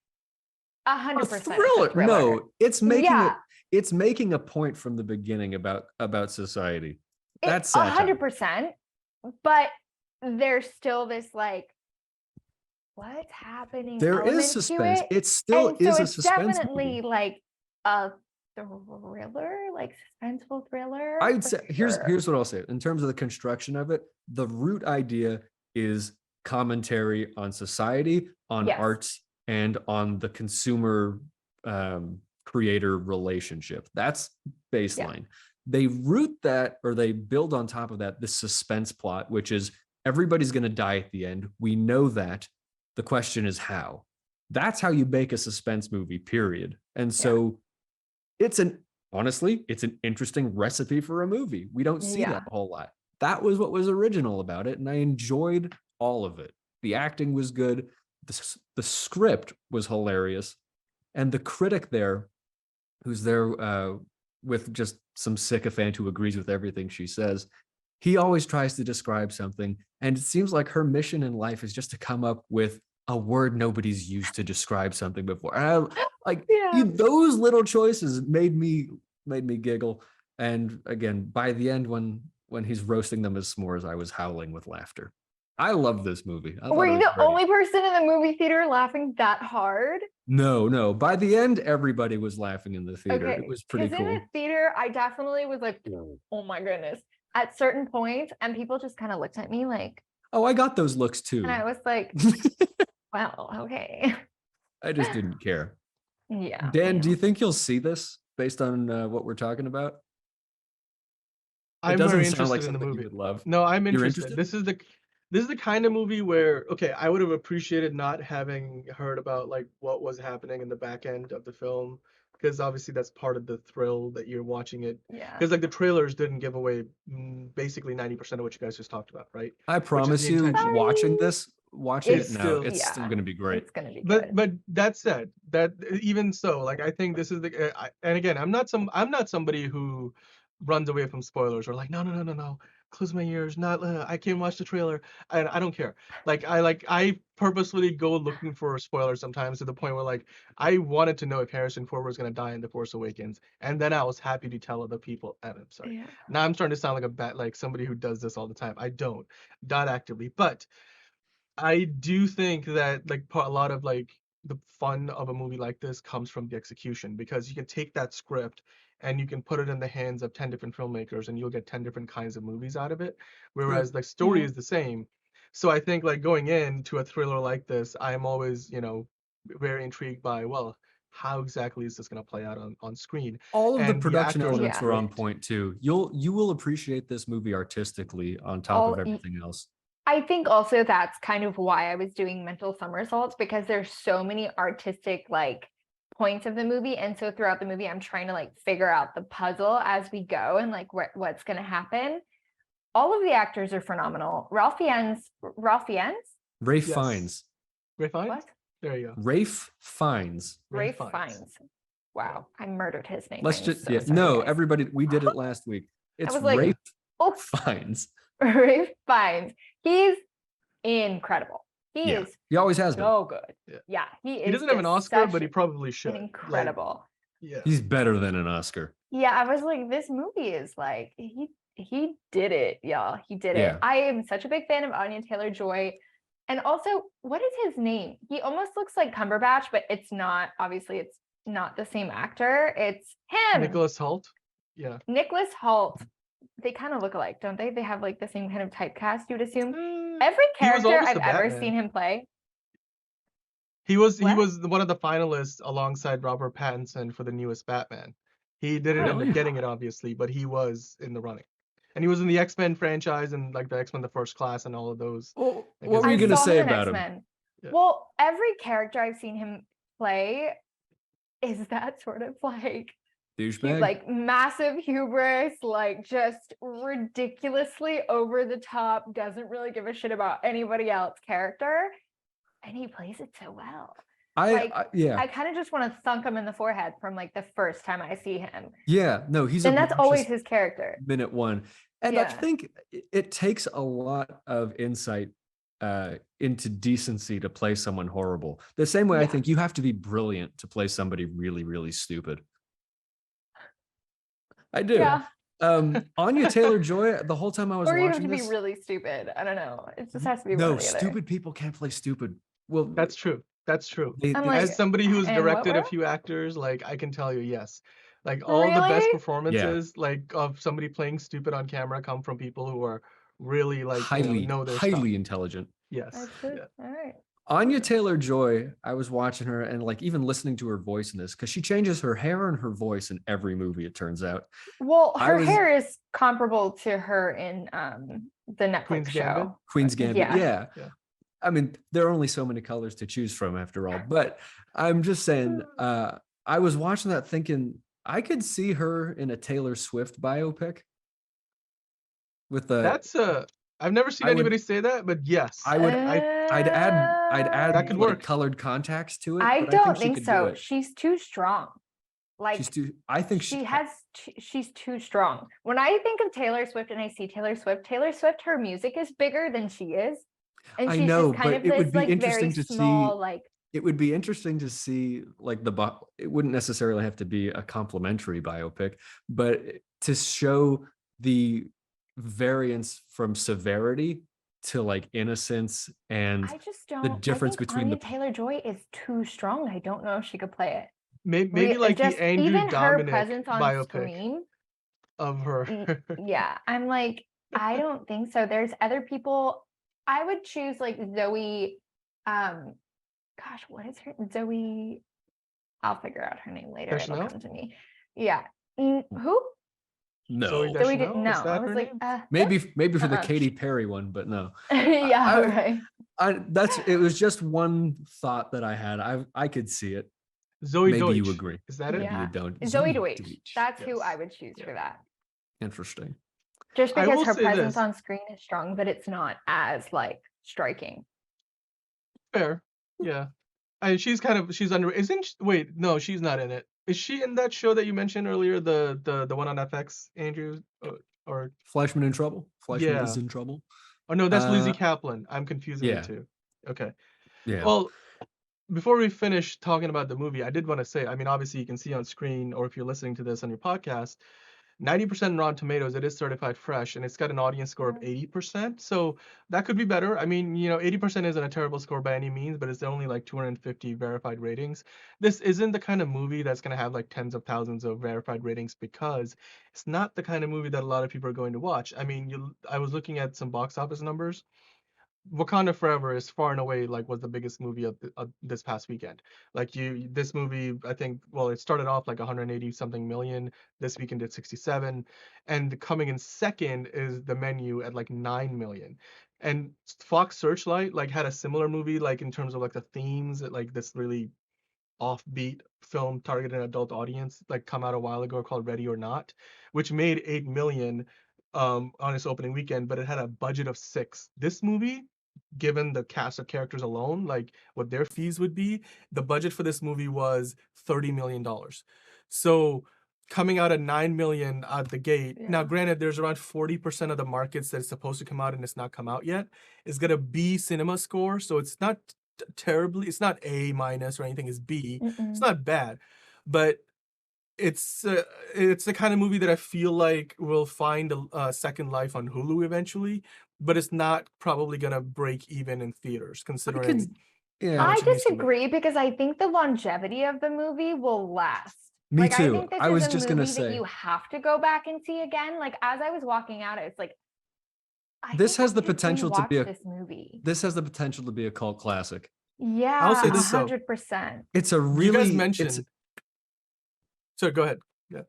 100% it's a thriller. No, it's making Yeah. it's making a point from the beginning about society. That's satire. 100%. But there's still this like, what's happening? There element is to suspense. it. It still And is so a it's suspense definitely movie. like a thriller, like suspenseful thriller. I'd for say sure. here's what I'll say. In terms of the construction of it, the root idea is commentary on society, on Yes. arts, and on the consumer creator relationship. That's baseline. They root that, or they build on top of that, the suspense plot, which is everybody's going to die at the end. We know that. The question is how. That's how you make a suspense movie, period. And so honestly, it's an interesting recipe for a movie. We don't see that a whole lot. That was what was original about it, and I enjoyed all of it. The acting was good. The script was hilarious. And the critic there, who's there with just some sycophant who agrees with everything she says, he always tries to describe something. And it seems like her mission in life is just to come up with a word nobody's used to describe something before. And those little choices made me giggle. And again, by the end, when he's roasting them as s'mores, I was howling with laughter. I love this movie. Were you the only person in the movie theater laughing that hard? No. By the end, everybody was laughing in the theater. Okay. It was pretty cool. In the theater, I definitely was like, oh my goodness, at certain points, and people just kind of looked at me like, oh, I got those looks too. And I was like, well, okay. I just didn't care. Yeah. Dan, do you think you'll see this based on what we're talking about? I'm very interested in the movie. You would love. No, I'm interested. Interested? This is the kind of movie where, okay, I would have appreciated not having heard about like what was happening in the back end of the film, because obviously that's part of the thrill that you're watching it. Yeah. Because like the trailers didn't give away basically 90% of what you guys just talked about, right? I promise you, watching it now, it's still going to be great. It's going to be good. But that said, that even so, like I think this is and again, I'm not somebody who runs away from spoilers or like no, close my ears, not I can't watch the trailer, and I don't care. I purposefully go looking for spoilers sometimes, to the point where like I wanted to know if Harrison Ford was gonna die in The Force Awakens, and then I was happy to tell other people. And I'm sorry, now I'm starting to sound like somebody who does this all the time. I don't, not actively, but I do think that like a lot of like the fun of a movie like this comes from the execution, because you can take that script and you can put it in the hands of 10 different filmmakers and you'll get 10 different kinds of movies out of it, whereas the story is the same. So I think like going into a thriller like this, I'm always, very intrigued by, well, how exactly is this going to play out on screen? All of the production elements are are on point too. You will appreciate this movie artistically on top of everything else. I think also that's kind of why I was doing mental somersaults, because there's so many artistic like points of the movie, and so throughout the movie I'm trying to like figure out the puzzle as we go and like what's going to happen. All of the actors are phenomenal. Ralph Fiennes. Rafe Fiennes. What? There you go. Rafe Fiennes. Rafe Fiennes. Wow, I murdered his name. Let's just no, everybody, we did it last week. It's Rafe Fiennes. Rafe Fiennes. He's incredible. He always has been. So good. Yeah, he is. He doesn't have an Oscar, but he probably should. Incredible. He's better than an Oscar. Yeah, I was like, this movie is like, he did it, y'all. He did it. I am such a big fan of Anya Taylor-Joy. And also, what is his name? He almost looks like Cumberbatch, but it's not. Obviously, it's not the same actor. It's him. Nicholas Hoult. Yeah. Nicholas Hoult. They kind of look alike, don't they? They have like the same kind of typecast, you would assume. Uh, Every he was character almost I've the ever Batman. seen him play. He was What? one of the finalists alongside Robert Pattinson for the newest Batman. He didn't end Oh, up getting it, God. obviously, but he was in the running. And he was in the X-Men franchise and like the X-Men the First Class and all of those. Well, I what guess were you I going to saw say him in about him? X-Men. Yeah. Well, every character I've seen him play is that sort of like Douchebag? massive hubris, like just ridiculously over the top, doesn't really give a shit about anybody else character, and he plays it so well. Yeah. I kind of just want to thunk him in the forehead from like the first time I see him. Yeah, no, he's And that's always obnoxious his character. minute one. And I Yeah. think it takes a lot of insight into decency to play someone horrible. The same way I Yeah. think you have to be brilliant to play somebody really, really stupid. I do. Yeah. Anya Taylor-Joy, the whole time I was Or you have watching to be this, really stupid. I don't know. It just has to be one no, or the other. stupid people can't play stupid. Well, That's true. That's true. I'm like, As somebody who's and what directed a were? few actors, like I can tell you, yes. Like all the best Really? performances, like of somebody playing stupid on camera, come from people who are really like know their stuff. highly intelligent. Yes. That's good. Yeah. All right. Anya Taylor-Joy, I was watching her and like even listening to her voice in this because she changes her hair and her voice in every movie, it turns out. Well, her hair is comparable to her in the Netflix Queen's show. Gambit? Queen's Gambit. Yeah. Yeah. I mean, there are only so many colors to choose from after all. But I'm just saying, I was watching that thinking I could see her in a Taylor Swift biopic. With the That's I've never seen anybody say that, but yes. I'd add that could like, work. colored contacts to it. I but don't she think could do so. it. She's too strong. Like she's too strong. When I think of Taylor Swift and I see Taylor Swift, her music is bigger than she is. And she's just kind of this like very small, like it would be interesting to see like it wouldn't necessarily have to be a complimentary biopic, but to show the variance from severity to like innocence and I just don't the difference between Anya Taylor-Joy is too strong. I don't know if she could play it. Maybe like just the Andrew even Dominic her presence on biopic screen of her. Yeah, I'm like, I don't think so. There's other people. I would choose like Zoe. Gosh, what is her Zoe? I'll figure out her name later. It'll come to me. Yeah. Who? No. Zoe didn't know. I was like, maybe for the Katy Perry one, but no. Yeah, right. It was just one thought that I had. I could see it. Zoe maybe Deutsch. you agree. Is that it? Maybe you don't. Zoe Deutsch. That's who I would choose for that. Interesting. Just because her presence on screen is strong, but it's not as like striking. Fair. Yeah. She's under. Wait, no, she's not in it. Is she in that show that you mentioned earlier? The one on FX, Andrew, or Fleischman in Trouble? Fleischman is in trouble. Oh no, that's Lizzie Kaplan. I'm confusing the two. Okay. Yeah. Well, before we finish talking about the movie, I did want to say, I mean, obviously you can see on screen, or if you're listening to this on your podcast, 90% Rotten Tomatoes, it is certified fresh, and it's got an audience score of 80%. So that could be better. I mean, 80% isn't a terrible score by any means, but it's only like 250 verified ratings. This isn't the kind of movie that's going to have like tens of thousands of verified ratings because it's not the kind of movie that a lot of people are going to watch. I mean, I was looking at some box office numbers. Wakanda Forever is far and away like was the biggest movie of this past weekend. Like this movie, I think, well, it started off like 180 something million. This weekend did 67, and coming in second is The Menu at like 9 million. And Fox Searchlight like had a similar movie like in terms of like the themes, like this really offbeat film targeted an adult audience like come out a while ago called Ready or Not, which made 8 million on its opening weekend, but it had a budget of 6. This movie, given the cast of characters alone, like what their fees would be, the budget for this movie was $30 million. So coming out at 9 million out the gate. Yeah. Now, granted, there's around 40% of the markets that it's supposed to come out and it's not come out yet. It's got a B cinema score, so it's not terribly, it's not A- or anything, it's B. It's not bad, but it's the kind of movie that I feel like will find a second life on Hulu eventually, but it's not probably gonna break even in theaters, considering Yeah. how I much it needs to make. disagree because I think the longevity of the movie will last. Me Like, I too. think this I was is a just gonna movie that say you have to go back and see again. Like, as I was walking out, it's like, I this think has I the should potential to be rewatch a this movie. this has the potential to be a cult classic. Yeah, I'll say this though. 100%. It's a You guys really mentioned. So go ahead. Yeah.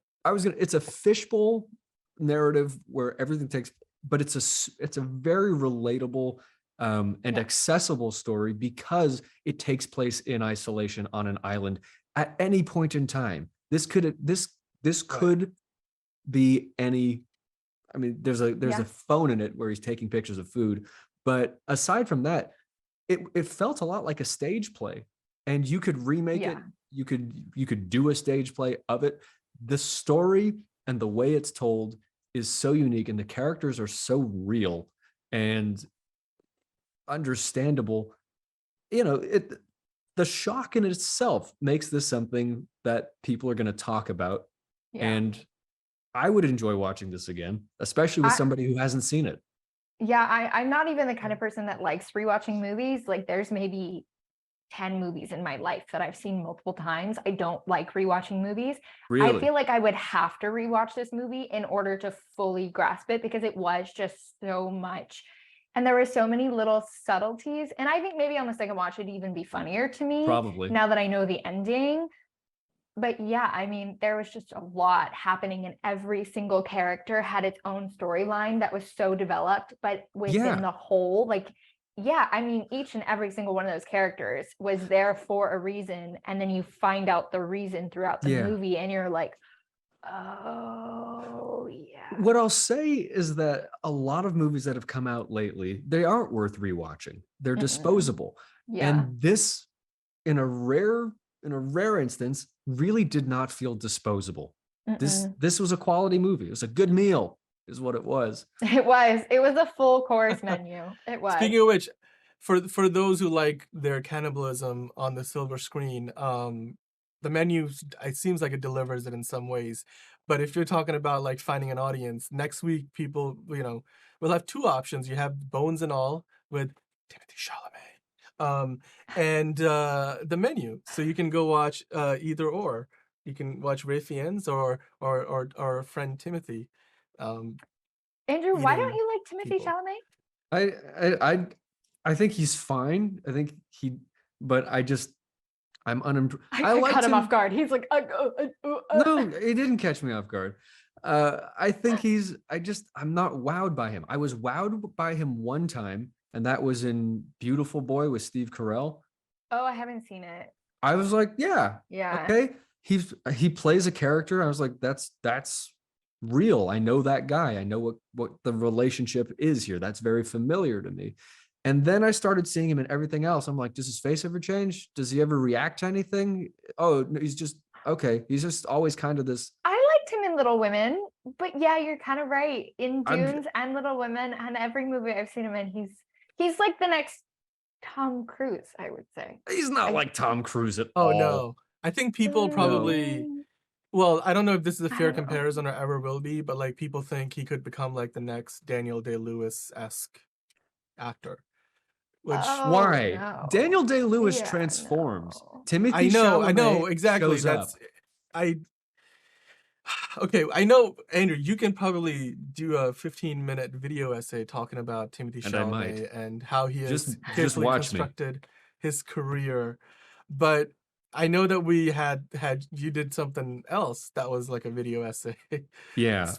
it's a fishbowl narrative where everything takes, but it's a very relatable and Yeah. accessible story because it takes place in isolation on an island at any point in time. This could be any. I mean, there's a Yeah. phone in it where he's taking pictures of food, but aside from that, it felt a lot like a stage play, and you could remake it. Yeah. You could do a stage play of it. The story and the way it's told is so unique, and the characters are so real and understandable. You know, the shock in itself makes this something that people are going to talk about. Yeah. And I would enjoy watching this again, especially with somebody who hasn't seen it. Yeah, I'm not even the kind of person that likes rewatching movies. Like, there's maybe 10 movies in my life that I've seen multiple times. I don't like rewatching movies. Really? I feel like I would have to rewatch this movie in order to fully grasp it because it was just so much. And there were so many little subtleties. And I think maybe on the second watch, it'd even be funnier to me. Probably. Now that I know the ending. But yeah, I mean, there was just a lot happening, and every single character had its own storyline that was so developed, but within the whole, like, yeah, I mean, each and every single one of those characters was there for a reason. And then you find out the reason throughout the movie, and you're like, oh, yeah. What I'll say is that a lot of movies that have come out lately, they aren't worth rewatching. They're disposable. Yeah. And this, in a rare instance, really did not feel disposable. This was a quality movie. It was a good meal, is what it was. It was a full course menu. It was. Speaking of which, for those who like their cannibalism on the silver screen, the menu, it seems like it delivers it in some ways. But if you're talking about like finding an audience, next week people, we'll have two options. You have Bones and All with Timothée Chalamet, and the menu. So you can go watch either or. You can watch Ray Fiennes or our friend Timothy. Andrew, why don't you like Timothée Chalamet? I think he's fine. I think but I'm unimpressed. I caught him off guard. He's like, no, he didn't catch me off guard. I think I'm not wowed by him. I was wowed by him one time, and that was in Beautiful Boy with Steve Carell. Oh, I haven't seen it. I was like, yeah, okay. He plays a character. I was like, that's real. I know that guy. I know what the relationship is here. That's very familiar to me. And then I started seeing him in everything else. I'm like, does his face ever change? Does he ever react to anything? Oh, he's just okay. He's just always kind of this. I liked him in Little Women, but yeah, you're kind of right. In Dunes and Little Women and every movie I've seen him in, he's like the next Tom Cruise, I would say. He's not like Tom Cruise at all. Oh no. I think people probably, well, I don't know if this is a fair comparison or ever will be, but like people think he could become like the next Daniel Day-Lewis-esque actor. Which why? No. Daniel Day-Lewis transforms. No. Timothy Chalamet I know shows exactly. up. Okay, I know, Andrew, you can probably do a 15-minute video essay talking about Timothée Chalamet and how he has carefully constructed his career. But I know that we had you did something else that was like a video essay. Yeah.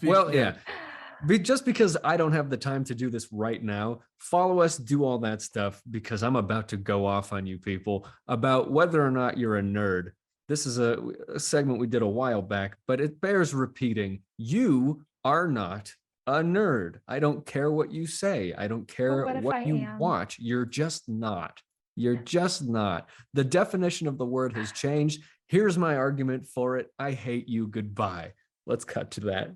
Just because I don't have the time to do this right now, follow us, do all that stuff, because I'm about to go off on you people about whether or not you're a nerd. This is a segment we did a while back, but it bears repeating. You are not a nerd. I don't care what you say. I don't care what you watch. You're just not. You're just not. The definition of the word has changed. Here's my argument for it. I hate you. Goodbye. Let's cut to that.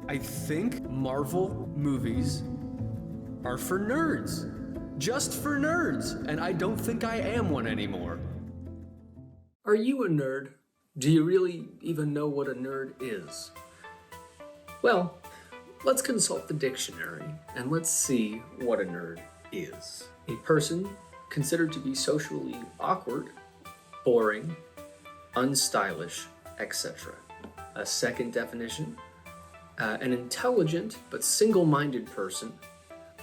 I think Marvel movies are for nerds. Just for nerds. And I don't think I am one anymore. Are you a nerd? Do you really even know what a nerd is? Well, Let's consult the dictionary and let's see what a nerd is. A person considered to be socially awkward, boring, unstylish, etc. A second definition, an intelligent but single-minded person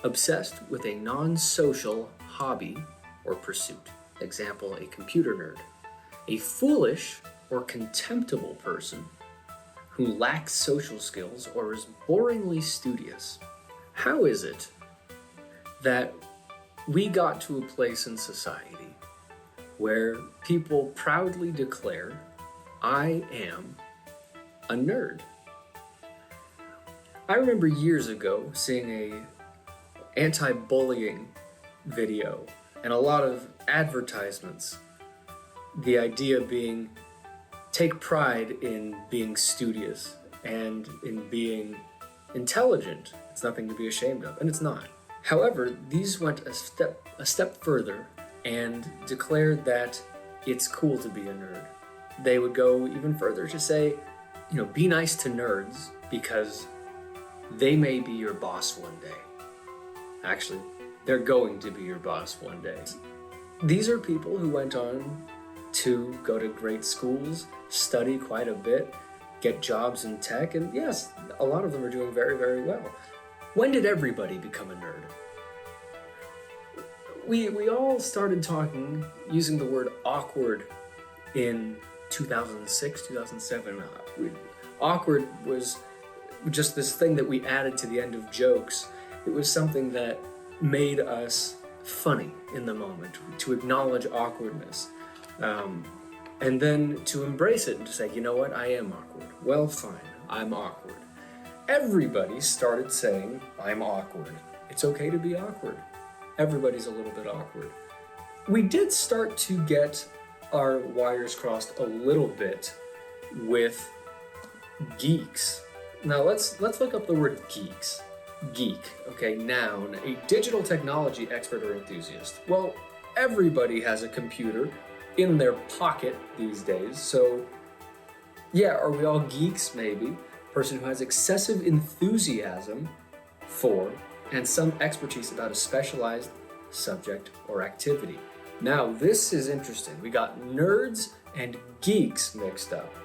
obsessed with a non-social hobby or pursuit. Example, a computer nerd. A foolish or contemptible person who lacks social skills or is boringly studious. How is it that we got to a place in society where people proudly declare, I am a nerd? I remember years ago seeing a anti-bullying video and a lot of advertisements. The idea being, take pride in being studious and in being intelligent. It's nothing to be ashamed of, and it's not. However, these went a step further and declared that it's cool to be a nerd. They would go even further to say, be nice to nerds because they may be your boss one day. Actually, they're going to be your boss one day. These are people who went on to go to great schools, study quite a bit, get jobs in tech, and yes, a lot of them are doing very, very well. When did everybody become a nerd? We all started using the word awkward in 2006, 2007. Awkward was just this thing that we added to the end of jokes. It was something that made us funny in the moment, to acknowledge awkwardness. And then to embrace it and to say, you know what, I am awkward. Well, fine, I'm awkward. Everybody started saying, I'm awkward. It's okay to be awkward. Everybody's a little bit awkward. We did start to get our wires crossed a little bit with geeks. Now let's look up the word geeks. Geek, okay, noun, a digital technology expert or enthusiast. Well, everybody has a computer in their pocket these days, so yeah, are we all geeks? Maybe. Person who has excessive enthusiasm for and some expertise about a specialized subject or activity. Now, this is interesting. We got nerds and geeks mixed up.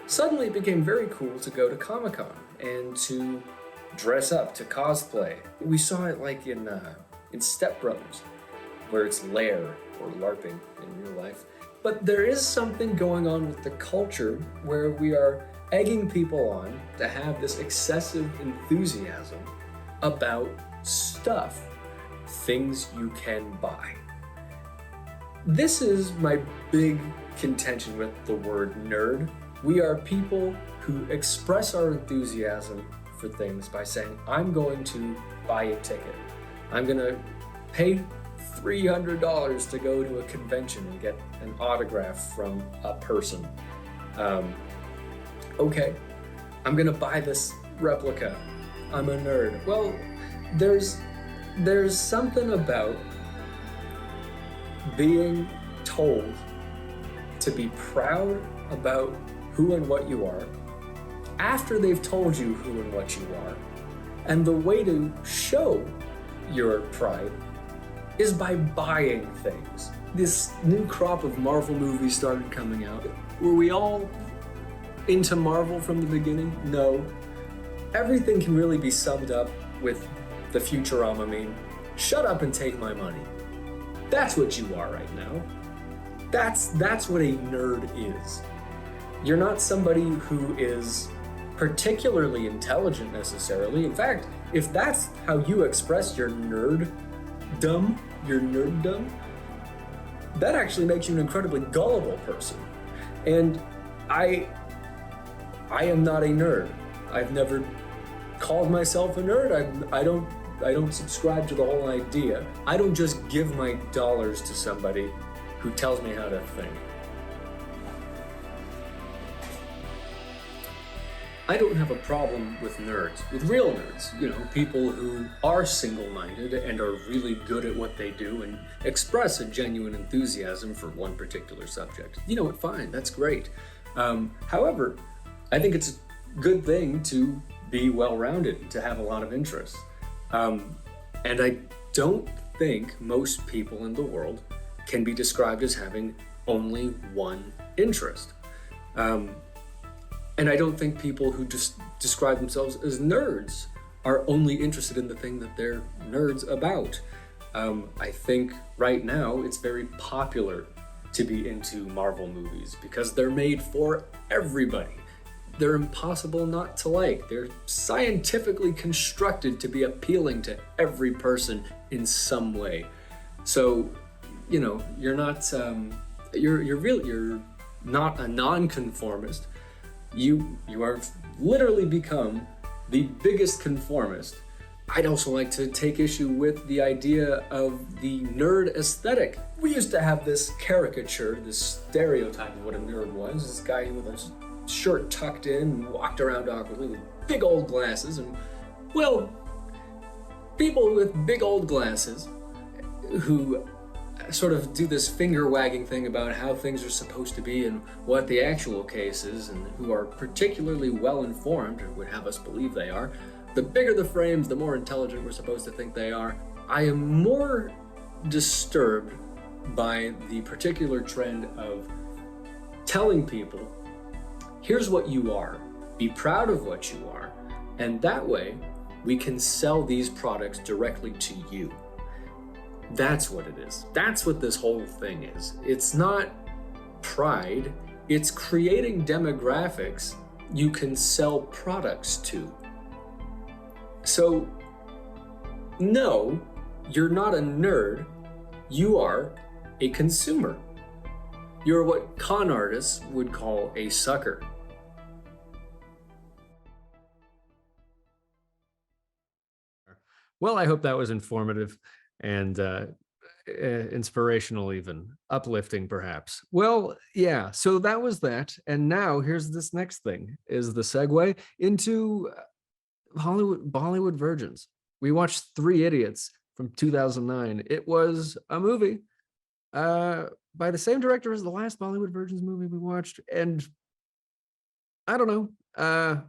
Suddenly it became very cool to go to Comic-Con and to dress up, to cosplay. We saw it like in Step Brothers, where it's lair or LARPing in real life. But there is something going on with the culture where we are egging people on to have this excessive enthusiasm about stuff, things you can buy. This is my big contention with the word nerd. We are people who express our enthusiasm for things by saying, I'm going to buy a ticket. I'm going to pay $300 to go to a convention and get an autograph from a person. Okay, I'm going to buy this replica. I'm a nerd. Well, there's something about being told to be proud about who and what you are after they've told you who and what you are. And the way to show your pride is by buying things. This new crop of Marvel movies started coming out. Were we all into Marvel from the beginning? No. Everything can really be summed up with the Futurama meme. Shut up and take my money. That's what you are right now. That's what a nerd is. You're not somebody who is particularly intelligent necessarily. In fact, if that's how you express your nerddom, that actually makes you an incredibly gullible person. And I am not a nerd. I've never called myself a nerd. I don't subscribe to the whole idea. I don't just give my dollars to somebody who tells me how to think. I don't have a problem with nerds, with real nerds, people who are single-minded and are really good at what they do and express a genuine enthusiasm for one particular subject. Fine, that's great. However, I think it's a good thing to be well-rounded, to have a lot of interests. And I don't think most people in the world can be described as having only one interest. And I don't think people who just describe themselves as nerds are only interested in the thing that they're nerds about. I think right now it's very popular to be into Marvel movies because they're made for everybody. They're impossible not to like. They're scientifically constructed to be appealing to every person in some way. So, you know, you're not you're not a nonconformist. You are literally become the biggest conformist. I'd also like to take issue with the idea of the nerd aesthetic. We used to have this caricature, this stereotype of what a nerd was. This guy with a shirt tucked in and walked around awkwardly with big old glasses. And, well, people with big old glasses who sort of do this finger wagging thing about how things are supposed to be and what the actual case is, and who are particularly well informed, or would have us believe they are. The bigger the frames, the more intelligent we're supposed to think they are. I am more disturbed by the particular trend of telling people, here's what you are, be proud of what you are, and that way we can sell these products directly to you. That's what it is. That's what this whole thing is. It's not pride, it's creating demographics you can sell products to. So, no, you're not a nerd, you are a consumer. You're what con artists would call a sucker. Well, I hope that was informative and inspirational, even uplifting, perhaps. Well, yeah, so that was that. And now here's this next thing, is the segue into Bollywood Virgins. We watched Three Idiots from 2009. It was a movie by the same director as the last Bollywood Virgins movie we watched. And I don't know,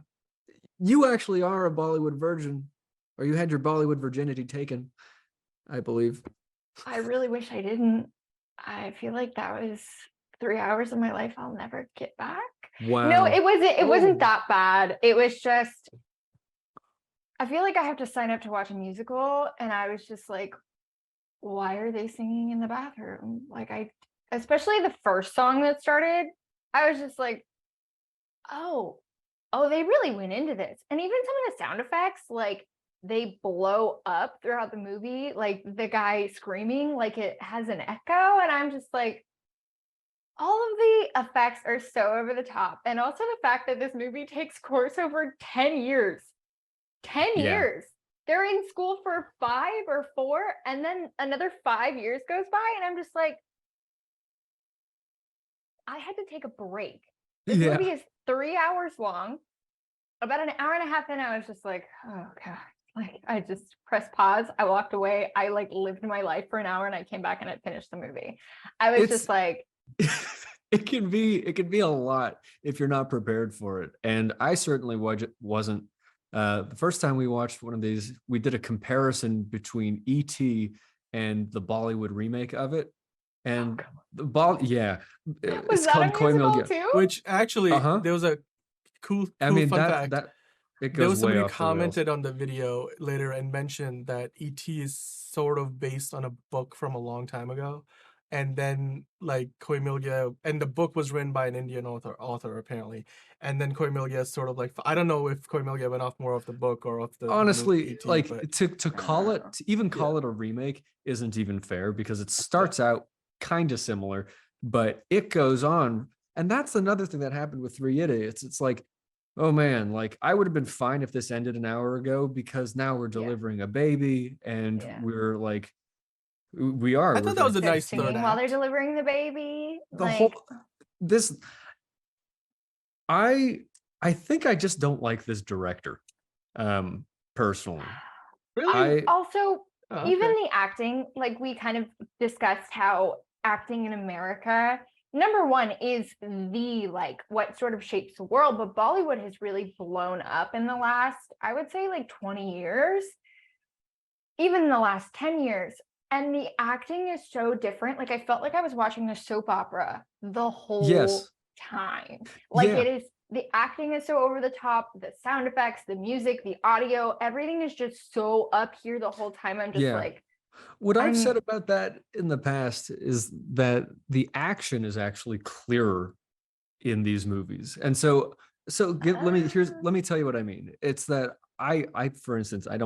you actually are a Bollywood virgin, or you had your Bollywood virginity taken, I believe. I really wish I didn't. I feel like that was 3 hours of my life I'll never get back. Wow. No, it wasn't that bad. It was just, I feel like I have to sign up to watch a musical, and I was just like, why are they singing in the bathroom? Like, especially the first song that started, I was just like, oh, they really went into this. And even some of the sound effects, like, they blow up throughout the movie, like the guy screaming, like it has an echo. And I'm just like, all of the effects are so over the top. And also the fact that this movie takes course over 10 years. 10 years. They're in school for 5 or 4, and then another 5 years goes by, and I'm just like, I had to take a break. This movie is 3 hours long. About an hour and a half in, I was just like, oh God. Like, I just pressed pause. I walked away. I like lived my life for an hour, and I came back and I finished the movie. I was just like, it can be a lot if you're not prepared for it. And I certainly wasn't. The first time we watched one of these, we did a comparison between E.T. and the Bollywood remake of it. And it's called Koi Milk too? Which actually, there was a cool fun fact. There was somebody who commented on the video later and mentioned that E.T. is sort of based on a book from a long time ago. And then like Koi Milk, and the book was written by an Indian author apparently. And then Koi Milk is sort of like, I don't know if Koi Milk went off more of the book or off the honestly ET, like but to call it, to even call it a remake isn't even fair, because it starts out kind of similar, but it goes on. And that's another thing that happened with Three Idiots. It's like, oh man, like I would have been fine if this ended an hour ago, because now we're delivering a baby, and we're like, I thought that was a nice third while they're delivering the baby. I think I just don't like this director, personally. Really? Even the acting, like we kind of discussed how acting in America number one is the like what sort of shapes the world, but Bollywood has really blown up in the last, I would say, like 20 years, even in the last 10 years. And the acting is so different. Like I felt like I was watching a soap opera the whole Yes. time. Like Yeah. it is, the acting is so over the top, the sound effects, the music, the audio, everything is just so up here the whole time. I'm just Yeah. like, What I've said I'm about that in the past is that the action is actually clearer in these movies. And so let me tell you what I mean. It's that I for instance, I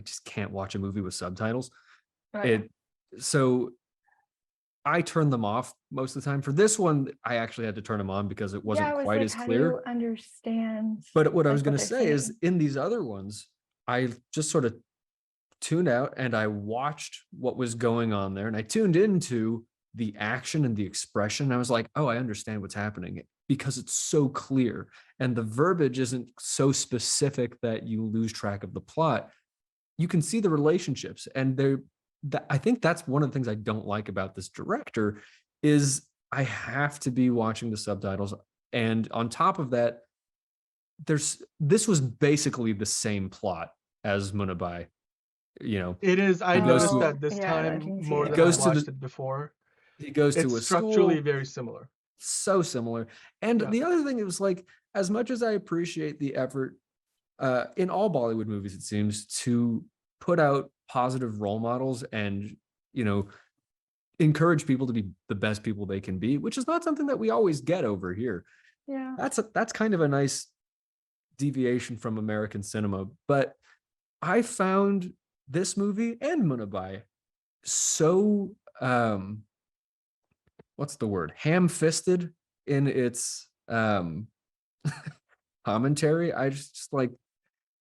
just can't watch a movie with subtitles. It so I turn them off most of the time. For this one, I actually had to turn them on because it wasn't quite like, as how do clear. you understand? But what I was like, going what to they're say is saying? in these other ones, I just sort of tuned out and I watched what was going on there and I tuned into the action and the expression. I was like, oh, I understand what's happening because it's so clear and the verbiage isn't so specific that you lose track of the plot. You can see the relationships and I think that's one of the things I don't like about this director is I have to be watching the subtitles. And on top of that, this was basically the same plot as Munabai. You know, It is. I He goes noticed to- that this Yeah, I time can see more it. than I goes to the- watched it before. he goes It's to a structurally school, very similar. so similar. And Yeah. the other thing, it was like, as much as I appreciate the effort in all Bollywood movies, it seems, to put out positive role models and, you know, encourage people to be the best people they can be, which is not something that we always get over here. Yeah. That's kind of a nice deviation from American cinema. But I found this movie and Munabai so what's the word? Ham-fisted in its commentary. I just like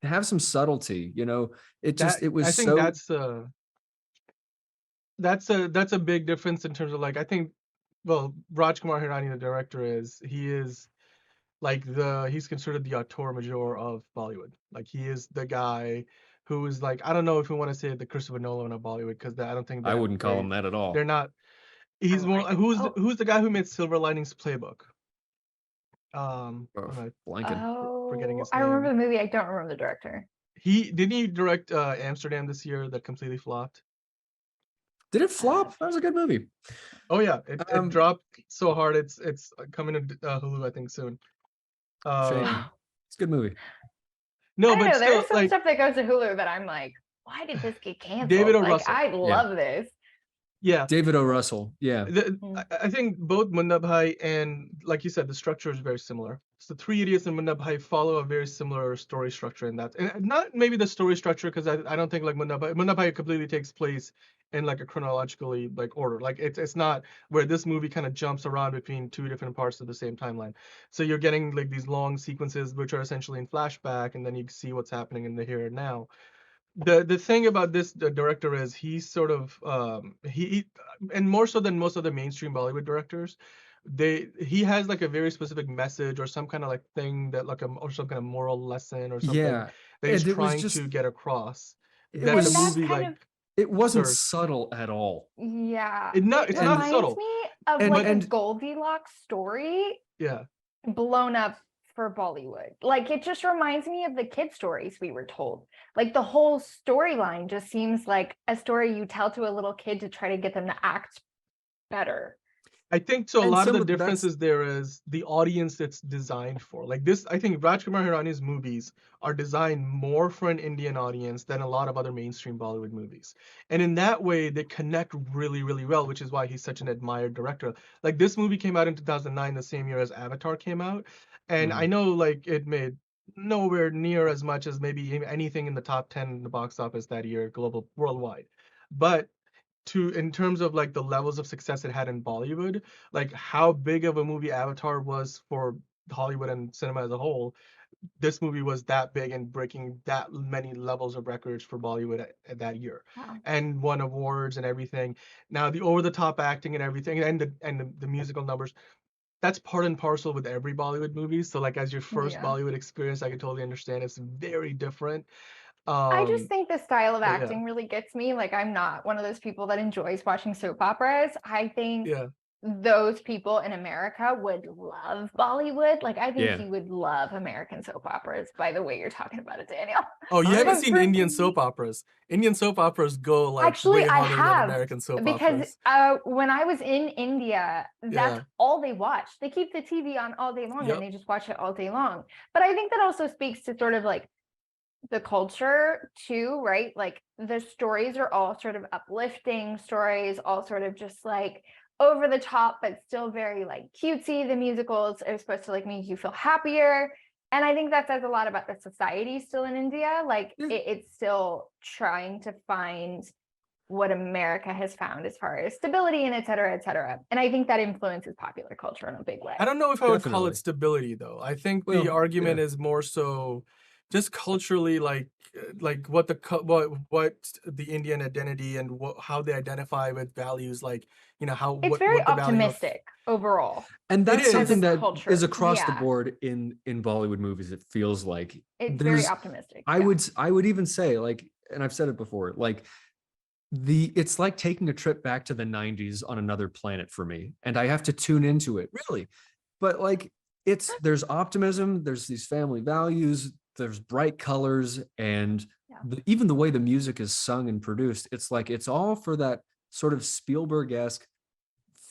to have some subtlety, you know. It was I think so that's a big difference in terms of like I think Rajkumar Hirani, the director, he is like he's considered the auteur major of Bollywood. Like he is the guy who is like, I don't know if we want to say the Christopher Nolan of Bollywood because I don't think I wouldn't call him that at all. they're not. He's more like, who's the guy who made Silver Linings Playbook? Oh, Am I blanking. forgetting Oh, his I remember name? the movie. I don't remember the director. He direct Amsterdam this year that completely flopped. Did it flop? That was a good movie. Oh yeah, it Um, dropped so hard. It's coming to Hulu I think soon. Shame. It's a good movie. No, I don't but know. still, There's some like stuff that goes to Hulu that I'm like, why did this get canceled? David O. Like, Russell. I love this. Yeah, David O. Russell. Yeah. I think both Munna Bhai and, like you said, the structure is very similar. So Three Idiots and Munna Bhai follow a very similar story structure in that. And not maybe the story structure, because I don't think like Munna Bhai completely takes place in like a chronologically like order. Like it's not where this movie kind of jumps around between two different parts of the same timeline. So you're getting like these long sequences which are essentially in flashback, and then you see what's happening in the here and now. The thing about this director is he's sort of he and more so than most of the mainstream Bollywood directors, he has like a very specific message or some kind of like thing that like or some kind of moral lesson or something Yeah. that he's And it was trying just to get across it that the was that's movie kind like of it wasn't serves. subtle at all. Yeah. It's not reminds subtle. me of And- like a and- Goldilocks story Yeah. blown up for Bollywood. Like it just reminds me of the kid stories we were told. Like the whole storyline just seems like a story you tell to a little kid to try to get them to act better. I think so. A And lot of some the of that's- differences there is the audience it's designed for. Like this, I think Rajkumar Hirani's movies are designed more for an Indian audience than a lot of other mainstream Bollywood movies. And in that way, they connect really, really well, which is why he's such an admired director. Like this movie came out in 2009, the same year as Avatar came out. And I know like it made nowhere near as much as maybe anything in the top 10 in the box office that year, worldwide. But in terms of like the levels of success it had in Bollywood, like how big of a movie Avatar was for Hollywood and cinema as a whole, this movie was that big and breaking that many levels of records for Bollywood at that year, Wow. and won awards and everything. Now the over the top acting and everything, and the musical numbers, that's part and parcel with every Bollywood movie. So like as your first Bollywood experience, I can totally understand it's very different. I just think the style of but yeah. acting really gets me. Like I'm not one of those people that enjoys watching soap operas. I think Yeah. those people in America would love Bollywood. Like, I think Yeah. you would love American soap operas by the way you're talking about it, Daniel. Oh, you haven't But seen for Indian me- soap operas. Indian soap operas go like Actually, way I harder than have, American soap because operas. when I was in India, that's Yeah. all they watch. They keep the TV on all day long Yep. and they just watch it all day long. But I think that also speaks to sort of like the culture too, right? Like the stories are all sort of uplifting stories, all sort of just like over the top, but still very like cutesy. The musicals are supposed to like make you feel happier. And I think that says a lot about the society still in India. Like Yeah. it's still trying to find what America has found as far as stability and et cetera, et cetera. And I think that influences popular culture in a big way. I don't know if I would call Definitely. it stability though. I think Well, the argument yeah. is more so just culturally like what what the Indian identity and how they identify with values, like, you know, how It's very what the value of optimistic overall. And that's is. something As a that culture, is across the yeah. board in Bollywood movies. It feels like It's very there's, optimistic. I yeah. would even say, like, and I've said it before, like it's like taking a trip back to the 90s on another planet for me. And I have to tune into it, really. But like there's optimism, there's these family values, there's bright colors, and Yeah. even the way the music is sung and produced, it's like it's all for that sort of Spielberg-esque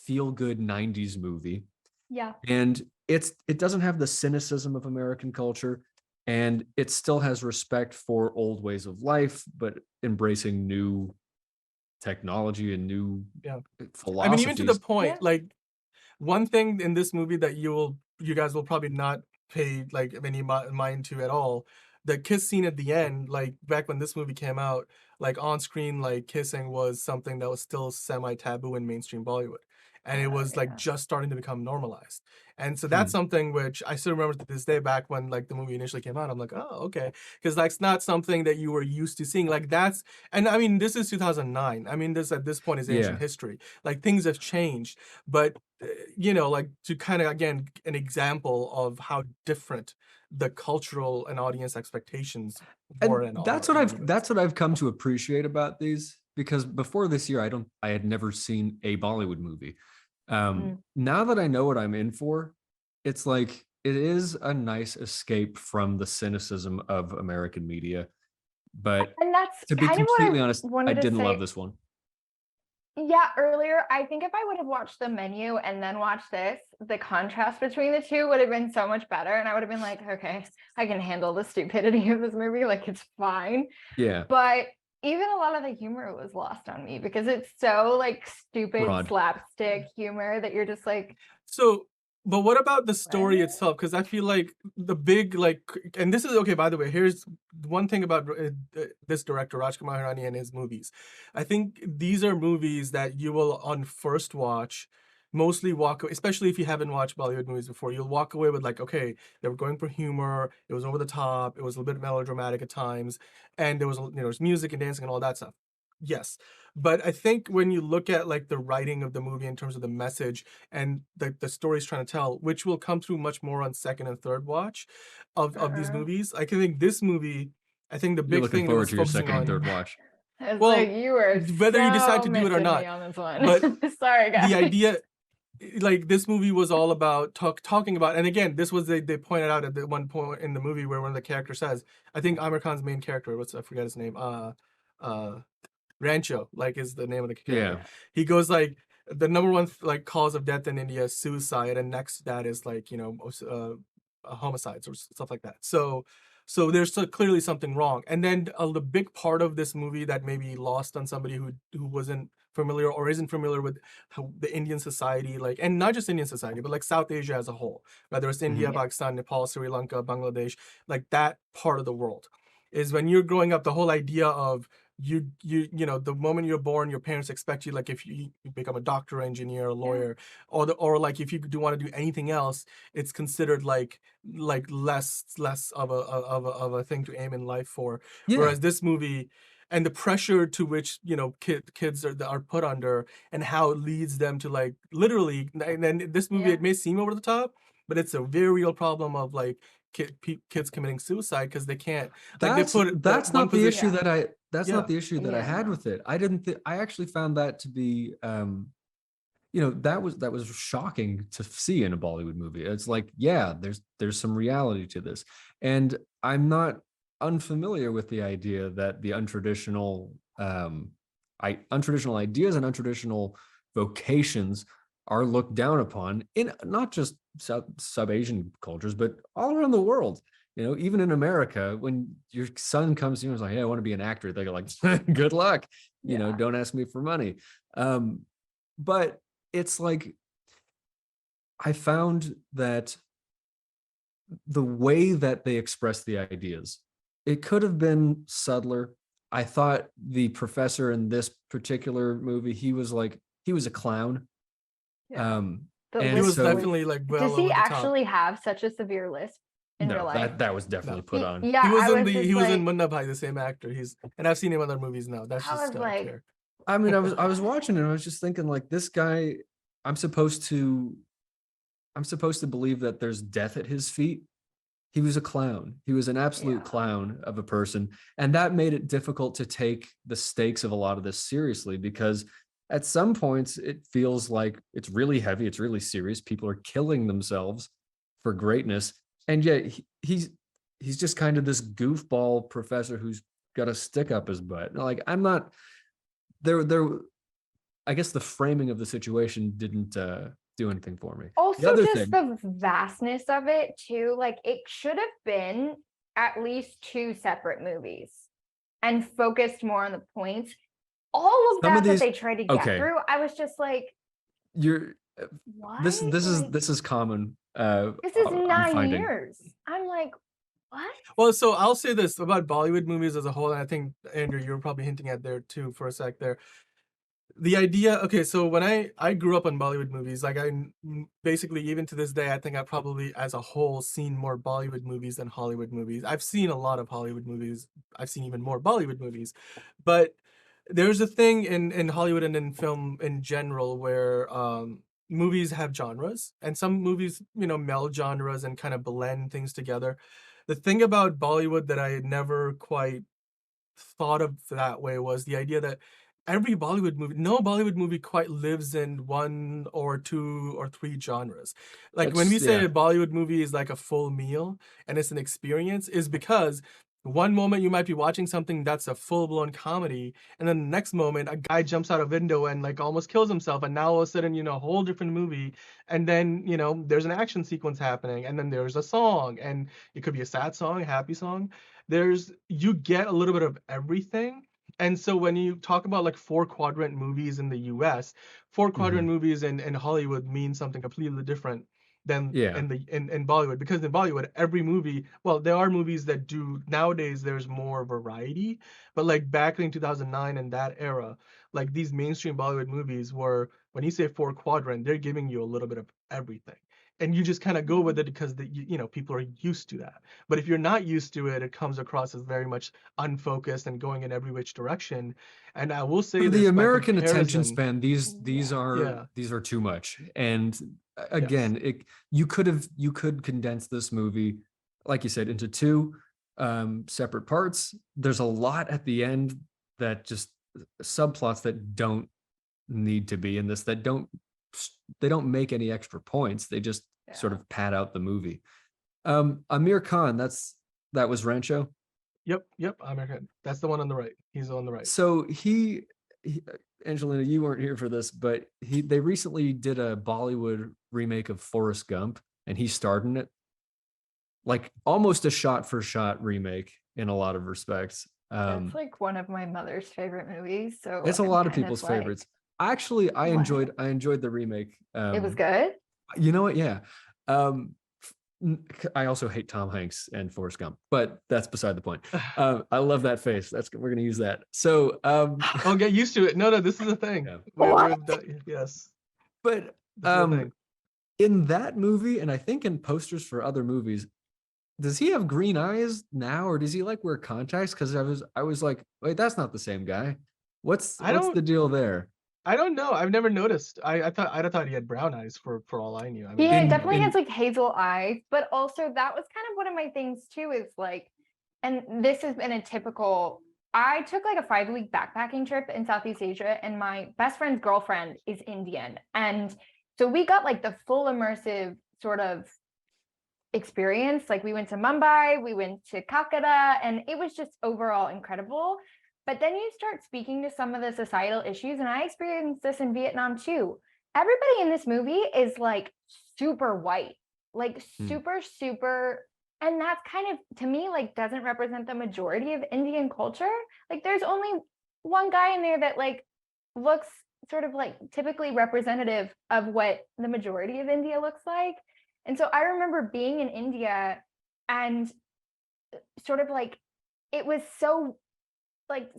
feel-good 90s movie. Yeah. And it doesn't have the cynicism of American culture, and it still has respect for old ways of life, but embracing new technology and new Yeah. philosophies. I mean, even to the point, Yeah. like one thing in this movie that you guys will probably not pay like any mind to at all, the kiss scene at the end, like back when this movie came out, like on screen, like kissing was something that was still semi taboo in mainstream Bollywood. And it was like Yeah. just starting to become normalized. And so that's something which I still remember to this day, back when like the movie initially came out. I'm like, oh, okay. Because that's not something that you were used to seeing. Like that's, and I mean, this is 2009. I mean, this at this point is ancient history. Like things have changed. But, you know, like to kind of, again, an example of how different the cultural and audience expectations were And and that's are. what I've come to appreciate about these, because before this year I had never seen a Bollywood movie. Now that I know what I'm in for, it's like it is a nice escape from the cynicism of American media. But And that's to be kind of what completely I honest, I wanted to didn't say. love this one. Yeah, earlier, I think if I would have watched the menu and then watched this, the contrast between the two would have been so much better. And I would have been like, okay, I can handle the stupidity of this movie. Like, it's fine. Yeah. But even a lot of the humor was lost on me because it's so like stupid Broad. slapstick humor that you're just like, So, but what about the story What? itself? Because I feel like the big, like, and this is okay, by the way, here's one thing about this director, Rajkumar Hirani, and his movies. I think these are movies that you will, on first watch, mostly walk away, especially if you haven't watched Bollywood movies before, you'll walk away with like, okay, they were going for humor, it was over the top, it was a little bit melodramatic at times, and there was, you know, there's music and dancing and all that stuff. Yes. But I think when you look at like the writing of the movie in terms of the message and the stories trying to tell, which will come through much more on second and third watch of these movies, I can think this movie, I think the You're big looking thing that forward was to your focusing second and on, third watch. it's Well, like you were whether you decide so to do it or missing not, me on this one. but Sorry, guys. the idea, like this movie was all about talking about, and again, this was they pointed out at the one point in the movie where one of the characters says, I think Amir Khan's main character, I forget his name, Rancho, like is the name of the character. Yeah. He goes like, the number one like cause of death in India is suicide, and next to that is like, you know, homicides or stuff like that. So there's clearly something wrong. And then the big part of this movie that may be lost on somebody who wasn't familiar or isn't familiar with how the Indian society, like, and not just Indian society, but like South Asia as a whole, whether it's India, Pakistan, Nepal, Sri Lanka, Bangladesh, like that part of the world, is when you're growing up, the whole idea of you know, the moment you're born, your parents expect you, like if you become a doctor, engineer, a lawyer, or like if you do want to do anything else, it's considered like less of a thing to aim in life for. Yeah. Whereas this movie and the pressure to which, you know, kids are put under, and how it leads them to like literally, and then this movie, Yeah. it may seem over the top, but it's a very real problem of like kids committing suicide because they can't, like That's not the issue that I Yeah. not the issue that I had Yeah. with it. I actually found that to be that was shocking to see in a Bollywood movie. It's like, yeah, there's some reality to this. And I'm not unfamiliar with the idea that the untraditional untraditional ideas and untraditional vocations are looked down upon in not just sub-Asian cultures, but all around the world. Even in America, when your son comes to you and is like, hey, I want to be an actor, they're like, good luck. Don't ask me for money. But it's like, I found that the way that they express the ideas, it could have been subtler. I thought the professor in this particular movie, he was a clown. Yeah. And he was so, definitely like well Does he over the top. actually have such a severe lisp in real life? that was definitely put on. Yeah, he was in Munna Bhai, the same actor. And I've seen him in other movies now. That's I just was like, here. I mean, I was watching it and I was just thinking, like, this guy, I'm supposed to believe that there's death at his feet. He was a clown. He was an absolute clown of a person. And that made it difficult to take the stakes of a lot of this seriously, because at some points it feels like it's really heavy. It's really serious. People are killing themselves for greatness. And yet he's just kind of this goofball professor who's got a stick up his butt. Like, I'm not there. I guess the framing of the situation didn't do anything for me. Also, the vastness of it too. Like, it should have been at least 2 separate movies and focused more on the points. All of that they tried to get through, I was just like, what? This is common. This is 9 years. I'm like, what? Well, so I'll say this about Bollywood movies as a whole, and I think, Andrew, you were probably hinting at there too for a sec there. The idea, okay, so when I grew up on Bollywood movies, like, I basically, even to this day, I think I've probably as a whole seen more Bollywood movies than Hollywood movies. I've seen a lot of Hollywood movies. I've seen even more Bollywood movies. But there's a thing in Hollywood and in film in general where movies have genres, and some movies, meld genres and kind of blend things together. The thing about Bollywood that I had never quite thought of that way was the idea that no Bollywood movie quite lives in 1 or 2 or 3 genres. Like, when we say a Bollywood movie is like a full meal and it's an experience, is because one moment you might be watching something that's a full-blown comedy, and then the next moment a guy jumps out a window and like almost kills himself, and now all of a sudden, a whole different movie, and then there's an action sequence happening, and then there's a song, and it could be a sad song, a happy song. You get a little bit of everything. And so when you talk about like 4-quadrant movies in the US, 4-quadrant movies in Hollywood mean something completely different than in Bollywood, because in Bollywood, every movie, well, there are movies that do nowadays, there's more variety, but like back in 2009 and that era, like these mainstream Bollywood movies were, when you say 4-quadrant, they're giving you a little bit of everything. And you just kind of go with it because people are used to that. But if you're not used to it, it comes across as very much unfocused and going in every which direction. And I will say, the American attention span, these are too much. And again, you could condense this movie, like you said, into 2 separate parts. There's a lot at the end that just subplots that don't need to be in this, they don't make any extra points. They just sort of pad out the movie. Amir Khan, that was Rancho. Yep, Amir Khan. That's the one on the right. He's on the right. So he Angelina, you weren't here for this, but they recently did a Bollywood remake of Forrest Gump, and he starred in it. Like, almost a shot-for-shot remake in a lot of respects. That's like one of my mother's favorite movies. So it's a lot of people's favorites. Actually, I enjoyed the remake. It was good. You know what? Yeah. I also hate Tom Hanks and Forrest Gump, but that's beside the point. I love that face. We're gonna use that. So I'll get used to it. No, this is a thing. Yeah. Yes. But in that movie, and I think in posters for other movies, does he have green eyes now, or does he like wear contacts? Because I was like, wait, that's not the same guy. What's the deal there? I don't know. I've never noticed. I thought he had brown eyes for all I knew. I mean, he definitely has like hazel eyes, but also that was kind of one of my things too, is like, and this has been a typical I took like a 5-week backpacking trip in Southeast Asia, and my best friend's girlfriend is Indian. And so we got like the full immersive sort of experience. Like we went to Mumbai, we went to Calcutta, and it was just overall incredible. But then you start speaking to some of the societal issues, and I experienced this in Vietnam too. Everybody in this movie is like super white, like super, and that's kind of, to me, like doesn't represent the majority of Indian culture. Like there's only one guy in there that like looks sort of like typically representative of what the majority of India looks like. And so I remember being in India and sort of like it was so like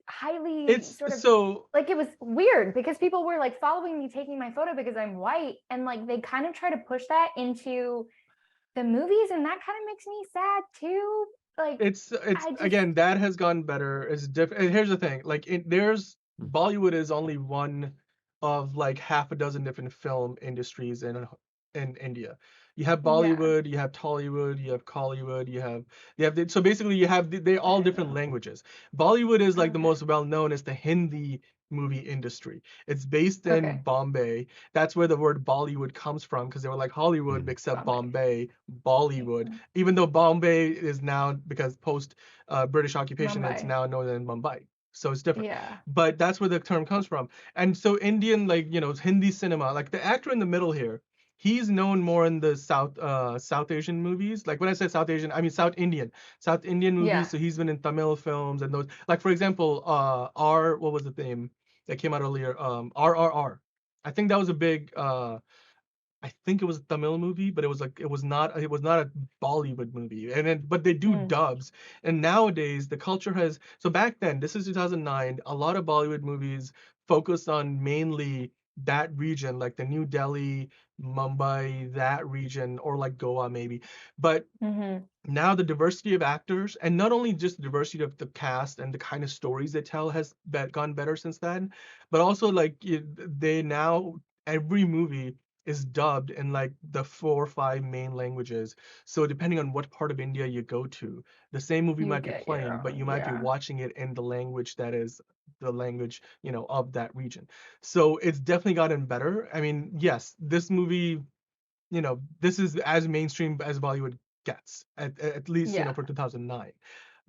highly It's sort of so like it was weird because people were like following me taking my photo because I'm white, and like they kind of try to push that into the movies, and that kind of makes me sad too. Like it's again, that has gone better. It's different. Here's the thing, like there's Bollywood is only one of like half a dozen different film industries in India. You have Bollywood, you have Tollywood, you have Collywood, so basically you have they're all different languages. Bollywood is like the most well known is the Hindi movie industry. It's based in Bombay. That's where the word Bollywood comes from, because they were like Hollywood except Bombay, Bollywood. Even though Bombay is now, because post British occupation, it's now known as Mumbai. So it's different. But that's where the term comes from. And so Indian, like, Hindi cinema, like the actor in the middle here, he's known more in the South Asian movies. Like when I say South Asian, I mean South Indian movies. So he's been in Tamil films and those. Like for example, what was the name that came out earlier? RRR. I think that was a big. I think it was a Tamil movie, but it was not a Bollywood movie. But they do dubs. And nowadays the culture has, so back then, this is 2009, a lot of Bollywood movies focused on mainly that region, like the New Delhi, Mumbai, that region, or like Goa maybe. But now the diversity of actors, and not only just the diversity of the cast and the kind of stories they tell has gone better since then, but also like they now, every movie is dubbed in like the 4 or 5 main languages. So depending on what part of India you go to, the same movie might be playing, but you might be watching it in the language that is the language, of that region. So it's definitely gotten better. I mean, yes, this movie, this is as mainstream as Bollywood gets, at least, for 2009.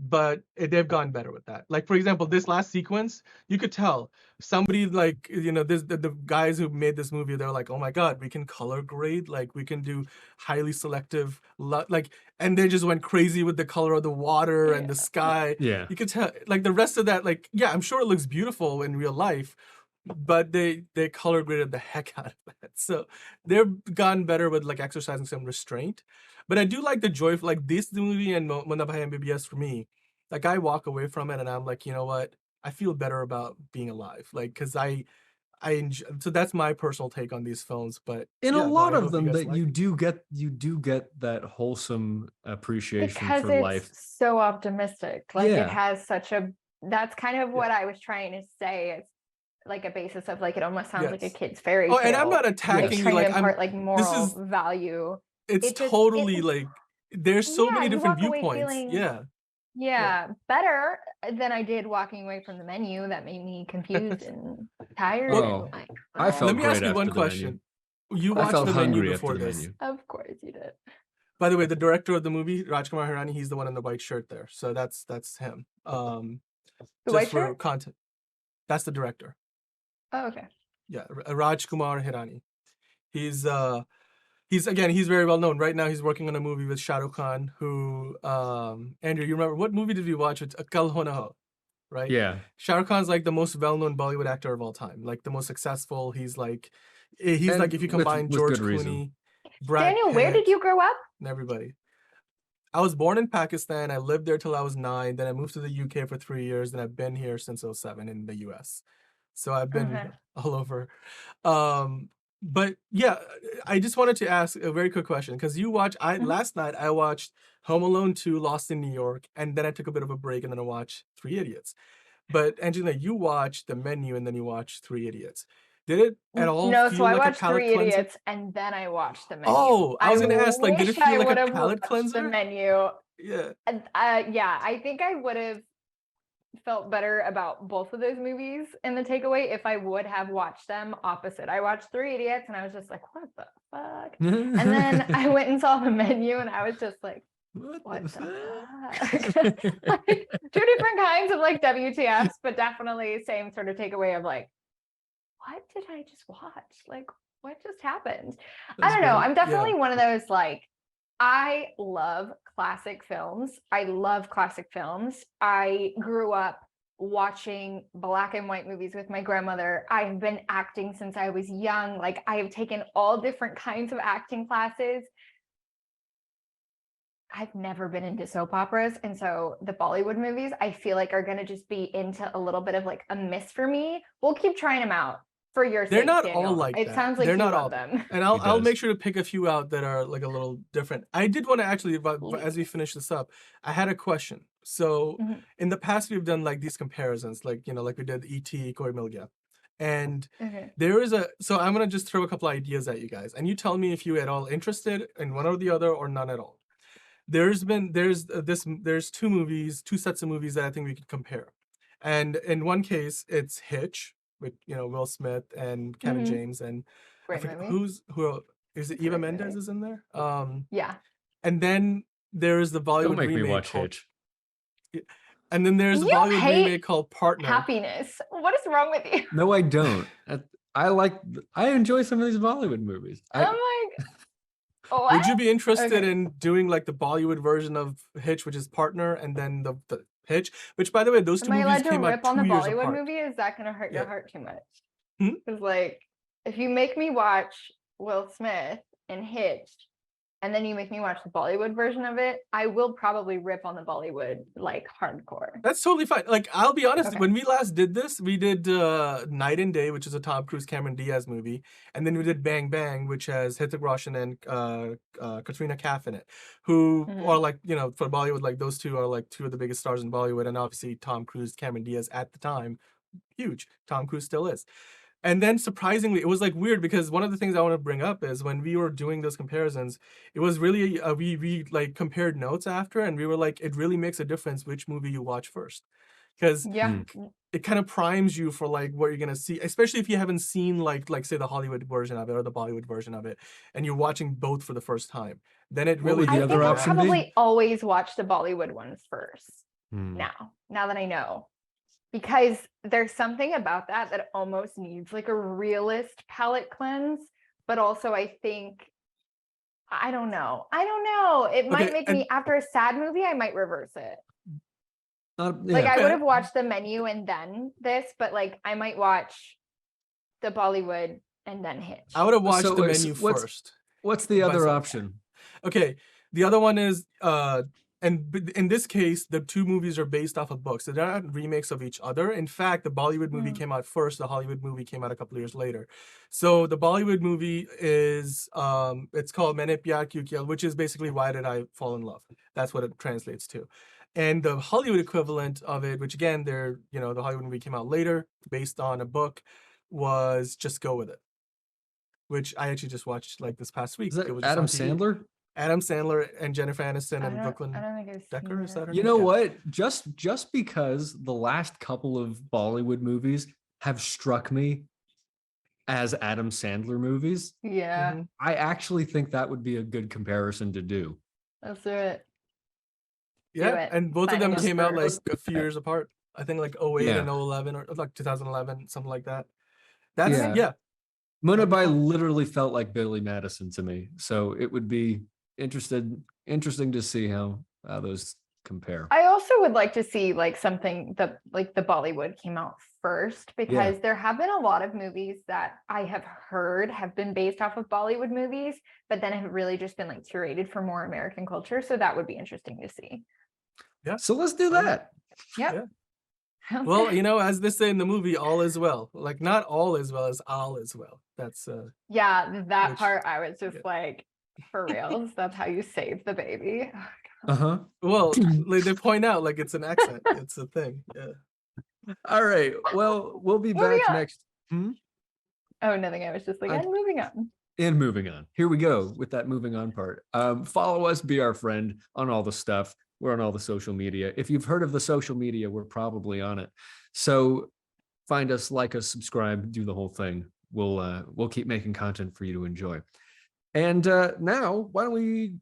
But they've gone better with that. Like for example, this last sequence, you could tell somebody like the guys who made this movie, they're like, oh my god, we can color grade, like we can do highly selective and they just went crazy with the color of the water and the sky. You could tell, like the rest of that, like I'm sure it looks beautiful in real life, but they color graded the heck out of that. So they've gotten better with like exercising some restraint. But I do like the joy of like this movie and Mona Bhai MBBS for me. Like I walk away from it and I'm like, you know what? I feel better about being alive. Like, cause I enjoy, so that's my personal take on these films. But in a lot of them, that you do get that wholesome appreciation because for life. It's so optimistic. Like it has such a. That's kind of what I was trying to say. It's like a basis of like it almost sounds like a kid's fairy tale. Oh, and I'm not attacking you. Trying Like to impart like moral value. It's totally like there's so many different viewpoints. Better than I did walking away from the menu. That made me confused and tired. I felt. Let me ask you one question. You watched the menu before this? Of course you did. By the way, the director of the movie, Rajkumar Hirani, he's the one in the white shirt there. So that's him. The just white for shirt? content. That's the director. Oh, okay. Yeah, Rajkumar Hirani. He's very well known. Right now he's working on a movie with Shah Rukh Khan, who Andrew, you remember what movie did we watch? It's Kal Ho Na Ho, right? Yeah. Shah Rukh Khan's like the most well-known Bollywood actor of all time, like the most successful. He's like if you combine George Clooney, Brad Daniel, Pitt, where did you grow up? and everybody. I was born in Pakistan. I lived there till I was 9. Then I moved to the UK for 3 years, and I've been here since 2007 in the US. So I've been all over. But yeah, I just wanted to ask a very quick question, because you watched. Last night I watched Home Alone 2, Lost in New York, and then I took a bit of a break, and then I watched 3 Idiots. But Angelina, you watched The Menu, and then you watched 3 Idiots. Did it at all? No, feel so I like watched a palate 3 cleanser? Idiots, and then I watched The Menu. Oh, I was gonna ask, like, did it feel like a palate The cleanser? Menu. Yeah. I think I would have. felt better about both of those movies in the takeaway if I would have watched them opposite. I watched Three Idiots and I was just like, what the fuck? And then I went and saw The Menu and I was just like, what the fuck? Like, two different kinds of like WTFs, but definitely same sort of takeaway of like, what did I just watch? Like, what just happened? I don't know. I'm definitely one of those like, I love classic films. I love classic films. I grew up watching black and white movies with my grandmother. I've been acting since I was young. Like, I have taken all different kinds of acting classes. I've never been into soap operas. And so the Bollywood movies, I feel like are going to just be into a little bit of like a miss for me. We'll keep trying them out. For your sake, they're not Daniel. all like it that. sounds like they're you not love all them. And I'll make sure to pick a few out that are like a little different. I did want to actually, but as we finish this up, I had a question. So in the past, we've done like these comparisons, like, you know, like we did E.T., Koi Mil Gaya. And there is so I'm going to just throw a couple ideas at you guys. And you tell me if you're at all interested in one or the other or none at all. There's two sets of movies that I think we could compare. And in one case, it's Hitch, with, you know, Will Smith and Kevin James, and I forget who is it? Eva Mendes is in there. Yeah. And then there's the Bollywood Don't make remake me watch called, Hitch. and then there's the You Bollywood hate remake called Partner. Happiness. What is wrong with you? No, I don't. I enjoy some of these Bollywood movies. Oh my God. What? Would you be interested in doing like the Bollywood version of Hitch, which is Partner, and then the Hitch, which, by the way, those two movies came out 2 years apart. Am I allowed to rip on the Bollywood movie? Is that going to hurt your heart too much? Because like, if you make me watch Will Smith in Hitch, and then you make me watch the Bollywood version of it, I will probably rip on the Bollywood like hardcore. That's totally fine. Like, I'll be honest, when we last did this, we did Night and Day, which is a Tom Cruise, Cameron Diaz movie, and then we did Bang Bang, which has Hrithik Roshan and Katrina Kaif in it, who are like, you know, for Bollywood, like those two are like two of the biggest stars in Bollywood, and obviously Tom Cruise, Cameron Diaz at the time, huge. Tom Cruise still is. And then surprisingly, it was like weird because one of the things I want to bring up is when we were doing those comparisons, it was really, we like compared notes after, and we were like, it really makes a difference which movie you watch first. Because it kind of primes you for like what you're going to see, especially if you haven't seen like say the Hollywood version of it or the Bollywood version of it, and you're watching both for the first time. Then it really, I think I'll probably always watch the Bollywood ones first now that I know. Because there's something about that almost needs like a realist palate cleanse. But also I think, I don't know. It might make me, after a sad movie, I might reverse it. Like I would have watched The Menu and then this, but like I might watch the Bollywood and then Hitch. I would have watched The Menu first. What's the other option? Okay. The other one is, and in this case, the two movies are based off of books. So they're not remakes of each other. In fact, the Bollywood movie came out first. The Hollywood movie came out a couple of years later. So the Bollywood movie is, it's called Maine Pyar Kyun Kiya, which is basically Why Did I Fall in Love? That's what it translates to. And the Hollywood equivalent of it, which again, the Hollywood movie came out later, based on a book, was Just Go With It, which I actually just watched like this past week. Is that it was Adam Sandler? Adam Sandler and Jennifer Aniston and Brooklyn Decker. Is that her name? You know what? Just because the last couple of Bollywood movies have struck me as Adam Sandler movies, I actually think that would be a good comparison to do. Let's do it. Yeah, and both of them came out like a few years apart. I think like 08 and 011 or like 2011, something like that. That's Munabai literally felt like Billy Madison to me, so it would be interesting to see how those compare. I also would like to see like something that like the Bollywood came out first, because there have been a lot of movies that I have heard have been based off of Bollywood movies, but then have really just been like curated for more American culture. So that would be interesting to see. Yeah. So let's do that. Yep. Yeah. Well, you know, as they say in the movie, all is well. Like not all is well, as all is well. That's that part I was just like, for reals, that's how you save the baby. Well, like they point out like it's an accent. It's a thing. Yeah. All right. Well, we'll be back next. Oh, nothing. I was just like, and moving on. And moving on. Here we go with that moving on part. Follow us, be our friend on all the stuff. We're on all the social media. If you've heard of the social media, we're probably on it. So find us, like us, subscribe, do the whole thing. We'll keep making content for you to enjoy. And now, why don't we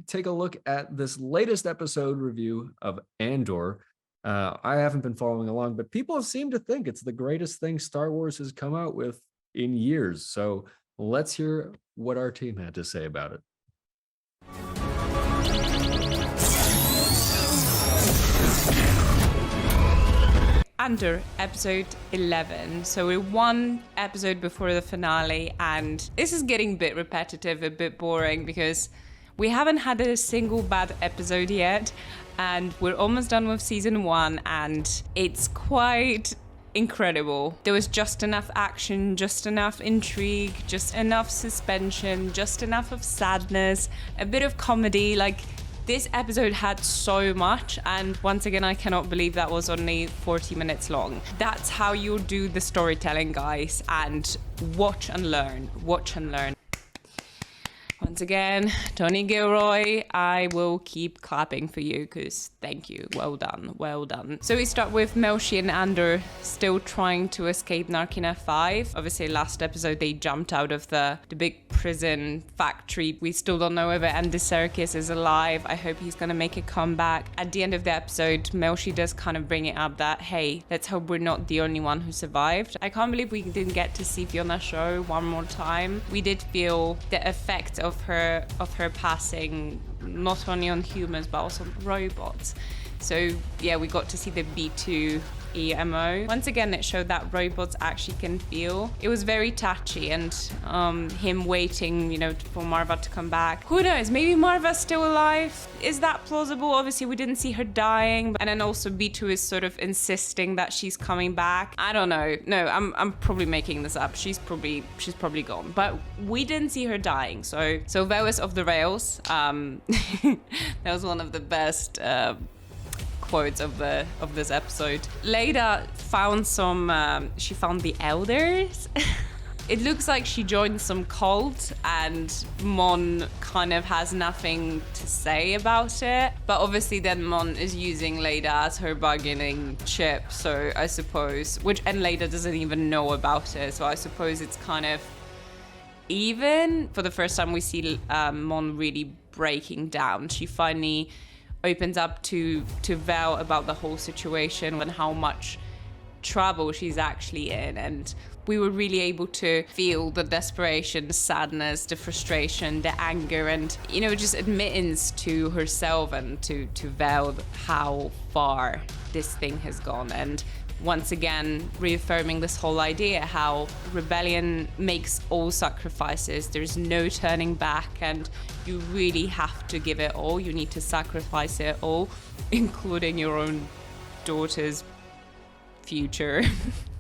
take a look at this latest episode review of Andor. I haven't been following along, but people seem to think it's the greatest thing Star Wars has come out with in years. So let's hear what our team had to say about it. Andor, episode 11. So we're one episode before the finale, and this is getting a bit repetitive, a bit boring, because we haven't had a single bad episode yet, and we're almost done with season 1, and it's quite incredible. There was just enough action, just enough intrigue, just enough suspension, just enough of sadness, a bit of comedy. Like, this episode had so much, and once again, I cannot believe that was only 40 minutes long. That's how you do the storytelling, guys, and watch and learn, watch and learn. Once again, Tony Gilroy, I will keep clapping for you, because thank you. Well done, well done. So we start with Melshi and Andor still trying to escape Narkina 5. Obviously, last episode, they jumped out of the big prison factory. We still don't know whether Andy Serkis is alive. I hope he's going to make a comeback. At the end of the episode, Melshi does kind of bring it up that, hey, let's hope we're not the only one who survived. I can't believe we didn't get to see Fiona Shaw one more time. We did feel the effect of her passing, not only on humans but also on robots. So yeah, we got to see the B2 EMO. Once again, it showed that robots actually can feel. It was very touchy, and him waiting, for Marva to come back. Who knows? Maybe Marva's still alive. Is that plausible? Obviously, we didn't see her dying, and then also B2 is sort of insisting that she's coming back. I don't know. No, I'm probably making this up. She's probably gone, but we didn't see her dying. So that was off the rails. That was one of the best quotes of this episode. Leida found she found the elders. It looks like she joined some cult, and Mon kind of has nothing to say about it. But obviously then Mon is using Leida as her bargaining chip, so I suppose, and Leida doesn't even know about it, so I suppose it's kind of even. For the first time we see Mon really breaking down. She finally opens up to Vel about the whole situation and how much trouble she's actually in, and we were really able to feel the desperation, the sadness, the frustration, the anger, and just admittance to herself and to Vel how far this thing has gone. And once again reaffirming this whole idea how rebellion makes all sacrifices, there's no turning back, and you really have to give it all. You need to sacrifice it all, including your own daughter's future.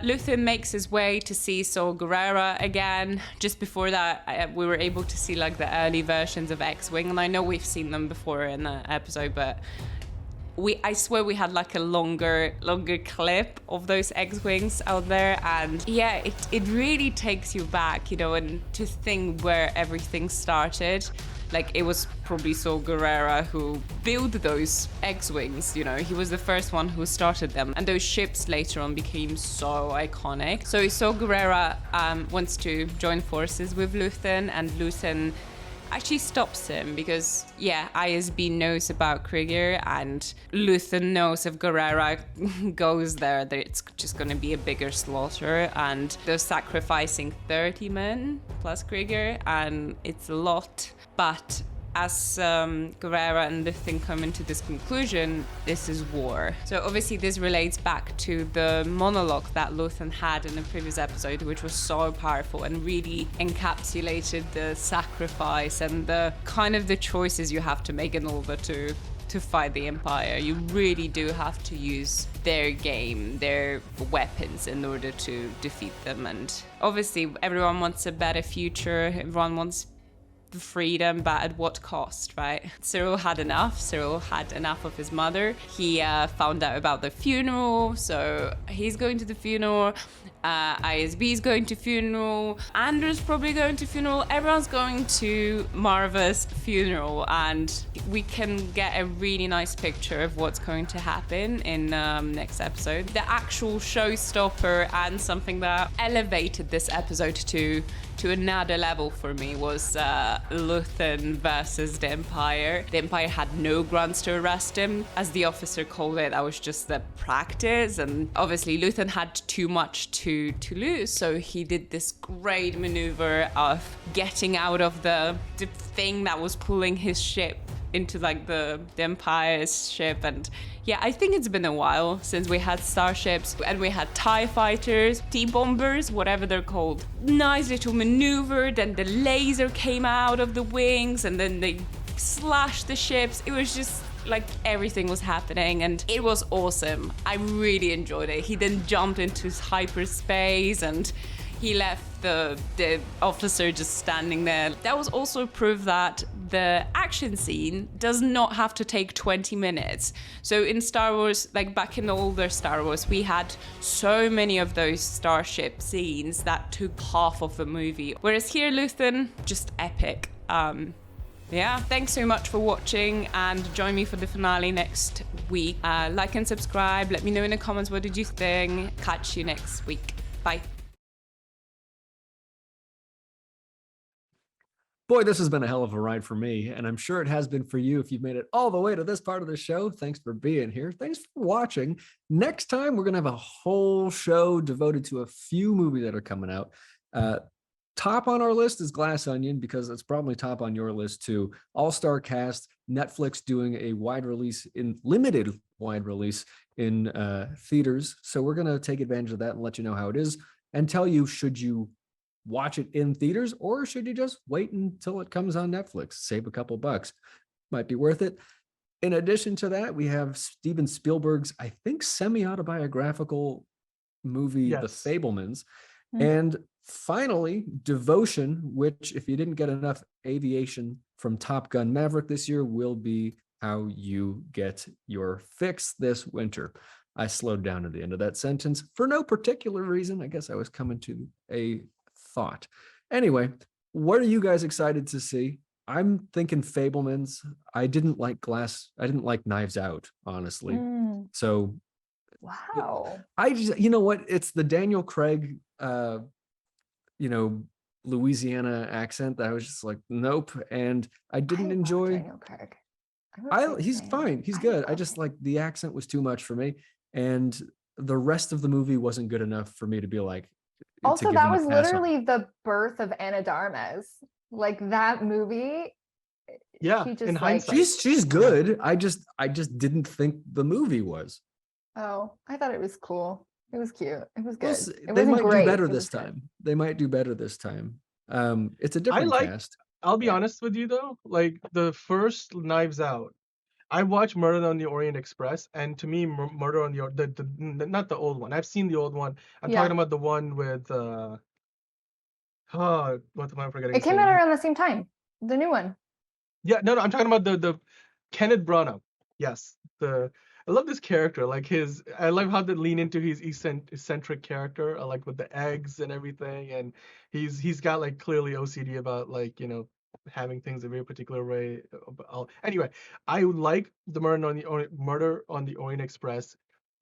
Luthen makes his way to see Saw Gerrera again. Just before that, we were able to see like the early versions of X-Wing, and I know we've seen them before in the episode, but I swear we had like a longer clip of those X-Wings out there, and yeah, it really takes you back, and to think where everything started. Like, it was probably Saw Gerrera who built those X-Wings, he was the first one who started them, and those ships later on became so iconic. So Saw Gerrera wants to join forces with Luthen, and Luthen actually stops him because, ISB knows about Krieger, and Luthen knows if Gerrera goes there, that it's just going to be a bigger slaughter, and they're sacrificing 30 men plus Krieger, and it's a lot. But as Gerrera and Luthen come into this conclusion, this is war. So obviously this relates back to the monologue that Luthen had in the previous episode, which was so powerful and really encapsulated the sacrifice and the kind of the choices you have to make in order to fight the Empire. You really do have to use their game, their weapons in order to defeat them. And obviously everyone wants a better future, everyone wants the freedom, but at what cost, right? Cyril had enough. Cyril had enough of his mother. He found out about the funeral, so he's going to the funeral. ISB is going to funeral. Andor's probably going to funeral. Everyone's going to Marva's funeral, and we can get a really nice picture of what's going to happen in next episode. The actual showstopper and something that elevated this episode to another level for me was Luthen versus the Empire. The Empire had no grounds to arrest him. As the officer called it, that was just the practice. And obviously Luthen had too much to lose, so he did this great maneuver of getting out of the thing that was pulling his ship into like the Empire's ship. And yeah, I think it's been a while since we had starships and we had TIE fighters, T-bombers, whatever they're called. Nice little maneuver, then the laser came out of the wings and then they slashed the ships. It was just like everything was happening and it was awesome. I really enjoyed it. He then jumped into hyperspace and he left the officer just standing there. That was also proof that the action scene does not have to take 20 minutes. So in Star Wars, like back in the older Star Wars, we had so many of those starship scenes that took half of the movie. Whereas here, Luthen, just epic. Yeah, thanks so much for watching and join me for the finale next week. Like and subscribe. Let me know in the comments what did you think. Catch you next week. Bye. Boy, this has been a hell of a ride for me, and I'm sure it has been for you if you've made it all the way to this part of the show. Thanks for being here. Thanks for watching. Next time, we're going to have a whole show devoted to a few movies that are coming out. Top on our list is Glass Onion, because it's probably top on your list too. All-star cast, Netflix doing a limited wide release in theaters. So we're going to take advantage of that and let you know how it is and tell you, should you watch it in theaters or should you just wait until it comes on Netflix? Save a couple bucks. Might be worth it. In addition to that, we have Steven Spielberg's, I think, semi-autobiographical movie, Yes. The Fabelmans. And finally, Devotion, which, if you didn't get enough aviation from Top Gun Maverick this year, will be how you get your fix this winter. I slowed down at the end of that sentence for no particular reason. I guess I was coming to a thought. Anyway, what are you guys excited to see? I'm thinking Fabelmans. I didn't like Knives Out, honestly. So Wow. I just, you know what? It's the Daniel Craig, Louisiana accent that I was just like, nope. And I didn't love enjoy. Daniel Craig. I'm a big He's fan. fine. He's I good. I love just him. like the accent was too much for me. And the rest of the movie wasn't good enough for me to be like, to Also, give that him a was pass on. literally the birth of Anna Darmes. Like that movie. Yeah, She just in like, hindsight. She's good. I just didn't think the movie was. oh, I thought it was cool. It was cute. It was good. It They wasn't might great. do better It this was good. time. They might do better this time. It's a I different like. cast. I'll be Yeah. honest with you though. Like the first Knives Out, I watched Murder on the Orient Express, and to me, Murder on the not the old one. I've seen the old one. I'm Yeah. talking about the one with what am I forgetting? It his came name? out around the same time. The new one. Yeah, no, I'm talking about the Kenneth Branagh. Yes, I love this character. Like I love how they lean into his eccentric character, like with the eggs and everything, and he's got like clearly OCD about like having things a very particular way. Anyway, I like the Murder on the Orient Express.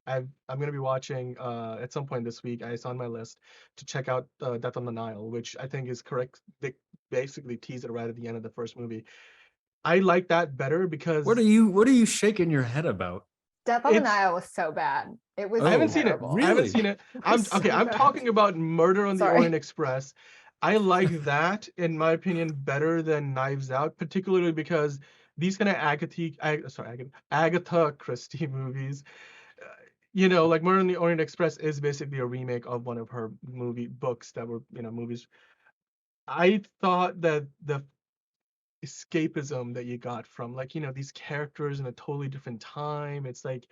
I'm gonna be watching at some point this week. It's on my list to check out Death on the Nile, which I think is correct. They basically tease it right at the end of the first movie. I like that better because What are you shaking your head about? Death on the It's- Nile was so bad. It was I haven't seen it. terrible. Really? I haven't seen it. It I'm was so okay. I'm bad. talking about Murder on the Sorry. Orient Express. I like that, in my opinion, better than Knives Out, particularly because these kind of Agatha Christie movies, like Murder on the Orient Express is basically a remake of one of her books that were, movies. I thought that the escapism that you got from these characters in a totally different time, it's like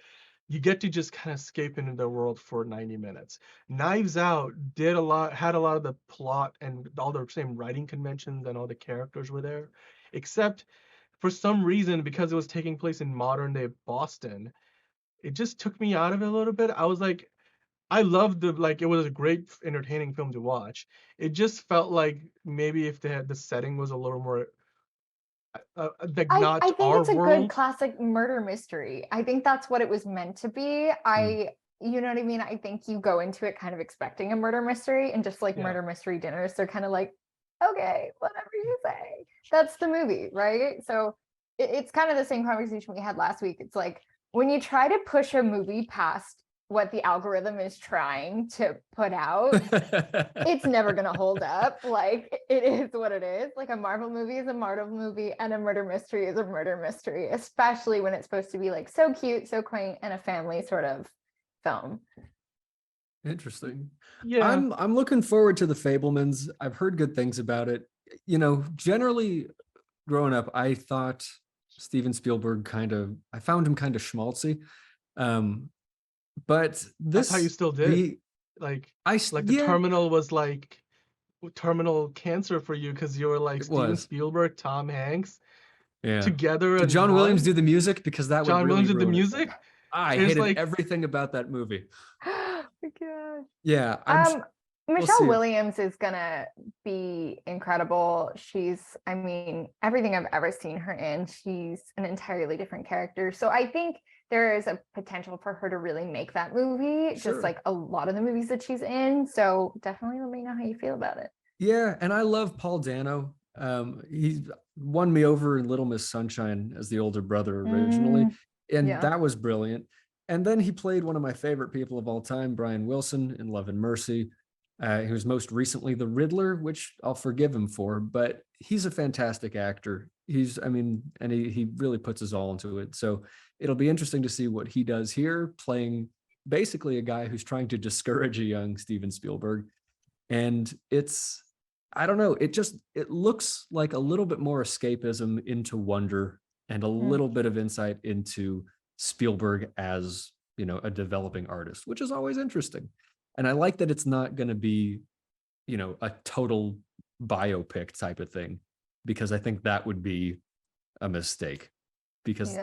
you get to just kind of escape into the world for 90 minutes. Knives Out had a lot of the plot and all the same writing conventions, and all the characters were there, except for some reason, because it was taking place in modern day Boston, it just took me out of it a little bit. I was like, I loved it was a great entertaining film to watch. It just felt like maybe if the setting was a little more like I not think our it's a good world. classic murder mystery. I think that's what it was meant to be. You know what I mean? I think you go into it kind of expecting a murder mystery, and just like Yeah. murder mystery dinners, they're kind of like, okay, whatever you say. That's the movie, right? So it's kind of the same conversation we had last week. It's like when you try to push a movie past what the algorithm is trying to put out, it's never going to hold up. Like, it is what it is. Like, a Marvel movie is a Marvel movie, and a murder mystery is a murder mystery, especially when it's supposed to be like so cute, so quaint, and a family sort of film. Interesting. Yeah. I'm looking forward to the Fabelmans. I've heard good things about it. You know, generally growing up, I thought Steven Spielberg I found him kind of schmaltzy. But That's how you this still did. Like the terminal was like terminal cancer for you because you were like It Steven was. Spielberg, Tom Hanks Yeah. together. Did And John Williams do the music? Because that would John really Williams did the ruin it. music? I It's hated like everything about that movie. Oh my gosh. Yeah. We'll Michelle see. Williams is gonna be incredible. I mean, everything I've ever seen her in, she's an entirely different character. So I think there is a potential for her to really make that movie, Sure. just like a lot of the movies that she's in. So definitely let me know how you feel about it. Yeah, and I love Paul Dano. He won me over in Little Miss Sunshine as the older brother originally, and yeah. that was brilliant. And then he played one of my favorite people of all time, Brian Wilson, in Love and Mercy. He was most recently the Riddler, which I'll forgive him for, but he's a fantastic actor. And he really puts his all into it. So it'll be interesting to see what he does here, playing basically a guy who's trying to discourage a young Steven Spielberg. And I don't know, it looks like a little bit more escapism into wonder and a little bit of insight into Spielberg as, a developing artist, which is always interesting. And I like that it's not going to be, a total biopic type of thing, because I think that would be a mistake. Because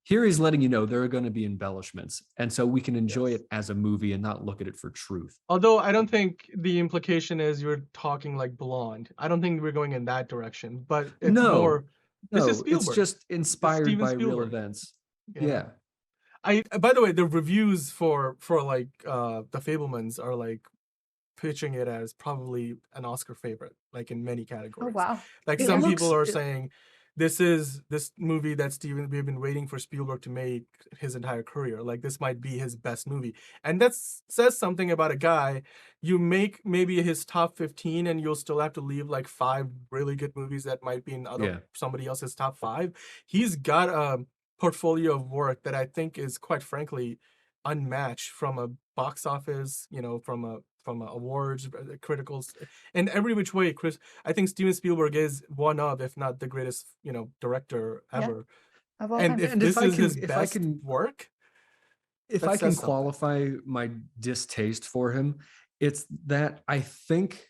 here he's letting you know there are going to be embellishments, and so we can enjoy it as a movie and not look at it for truth. Although I don't think the implication is you're talking like Blonde. I don't think we're going in that direction, but it's more. This is Spielberg. It's just inspired by real Spielberg. events. Yeah. By the way, the reviews for like the Fabelmans are like pitching it as probably an Oscar favorite, like in many categories. Oh wow! Like some people are saying, this movie that we've been waiting for Spielberg to make his entire career. Like, this might be his best movie, and that says something about a guy. You make maybe his top 15, and you'll still have to leave like 5 really good movies that might be in somebody else's top 5. He's got a portfolio of work that I think is, quite frankly, unmatched from a box office, from a awards, criticals, and every which way. I think Steven Spielberg is one of, if not the greatest, director ever. And if this is his best work, if I can qualify my distaste for him, it's that I think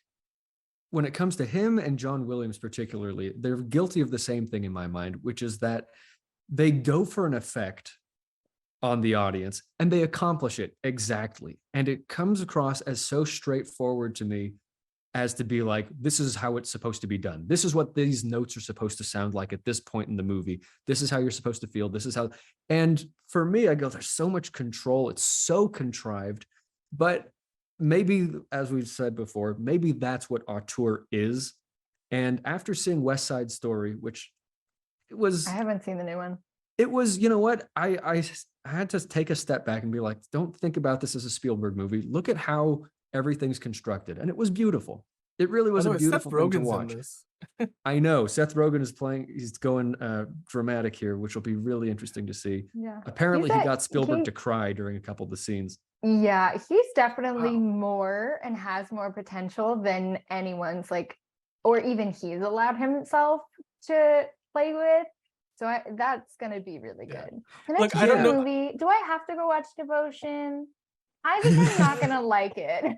when it comes to him and John Williams particularly, they're guilty of the same thing in my mind, which is that they go for an effect on the audience and they accomplish it exactly. And it comes across as so straightforward to me as to be like, this is how it's supposed to be done. This is what these notes are supposed to sound like at this point in the movie. This is how you're supposed to feel. This is how, and for me, I go, there's so much control. It's so contrived, but maybe, as we've said before, maybe that's what auteur is. And after seeing West Side Story, which I haven't seen the new one. It was, you know what? I had to take a step back and be like, don't think about this as a Spielberg movie. Look at how everything's constructed. And it was beautiful. It really was a beautiful thing to watch. I know. Seth Rogen is he's going dramatic here, which will be really interesting to see. Yeah. Apparently he got Spielberg to cry during a couple of the scenes. Yeah, he's definitely more and has more potential than anyone's or even he's allowed himself to play with. So that's going to be really good. The next movie, do I have to go watch Devotion? I think I'm not going to like it.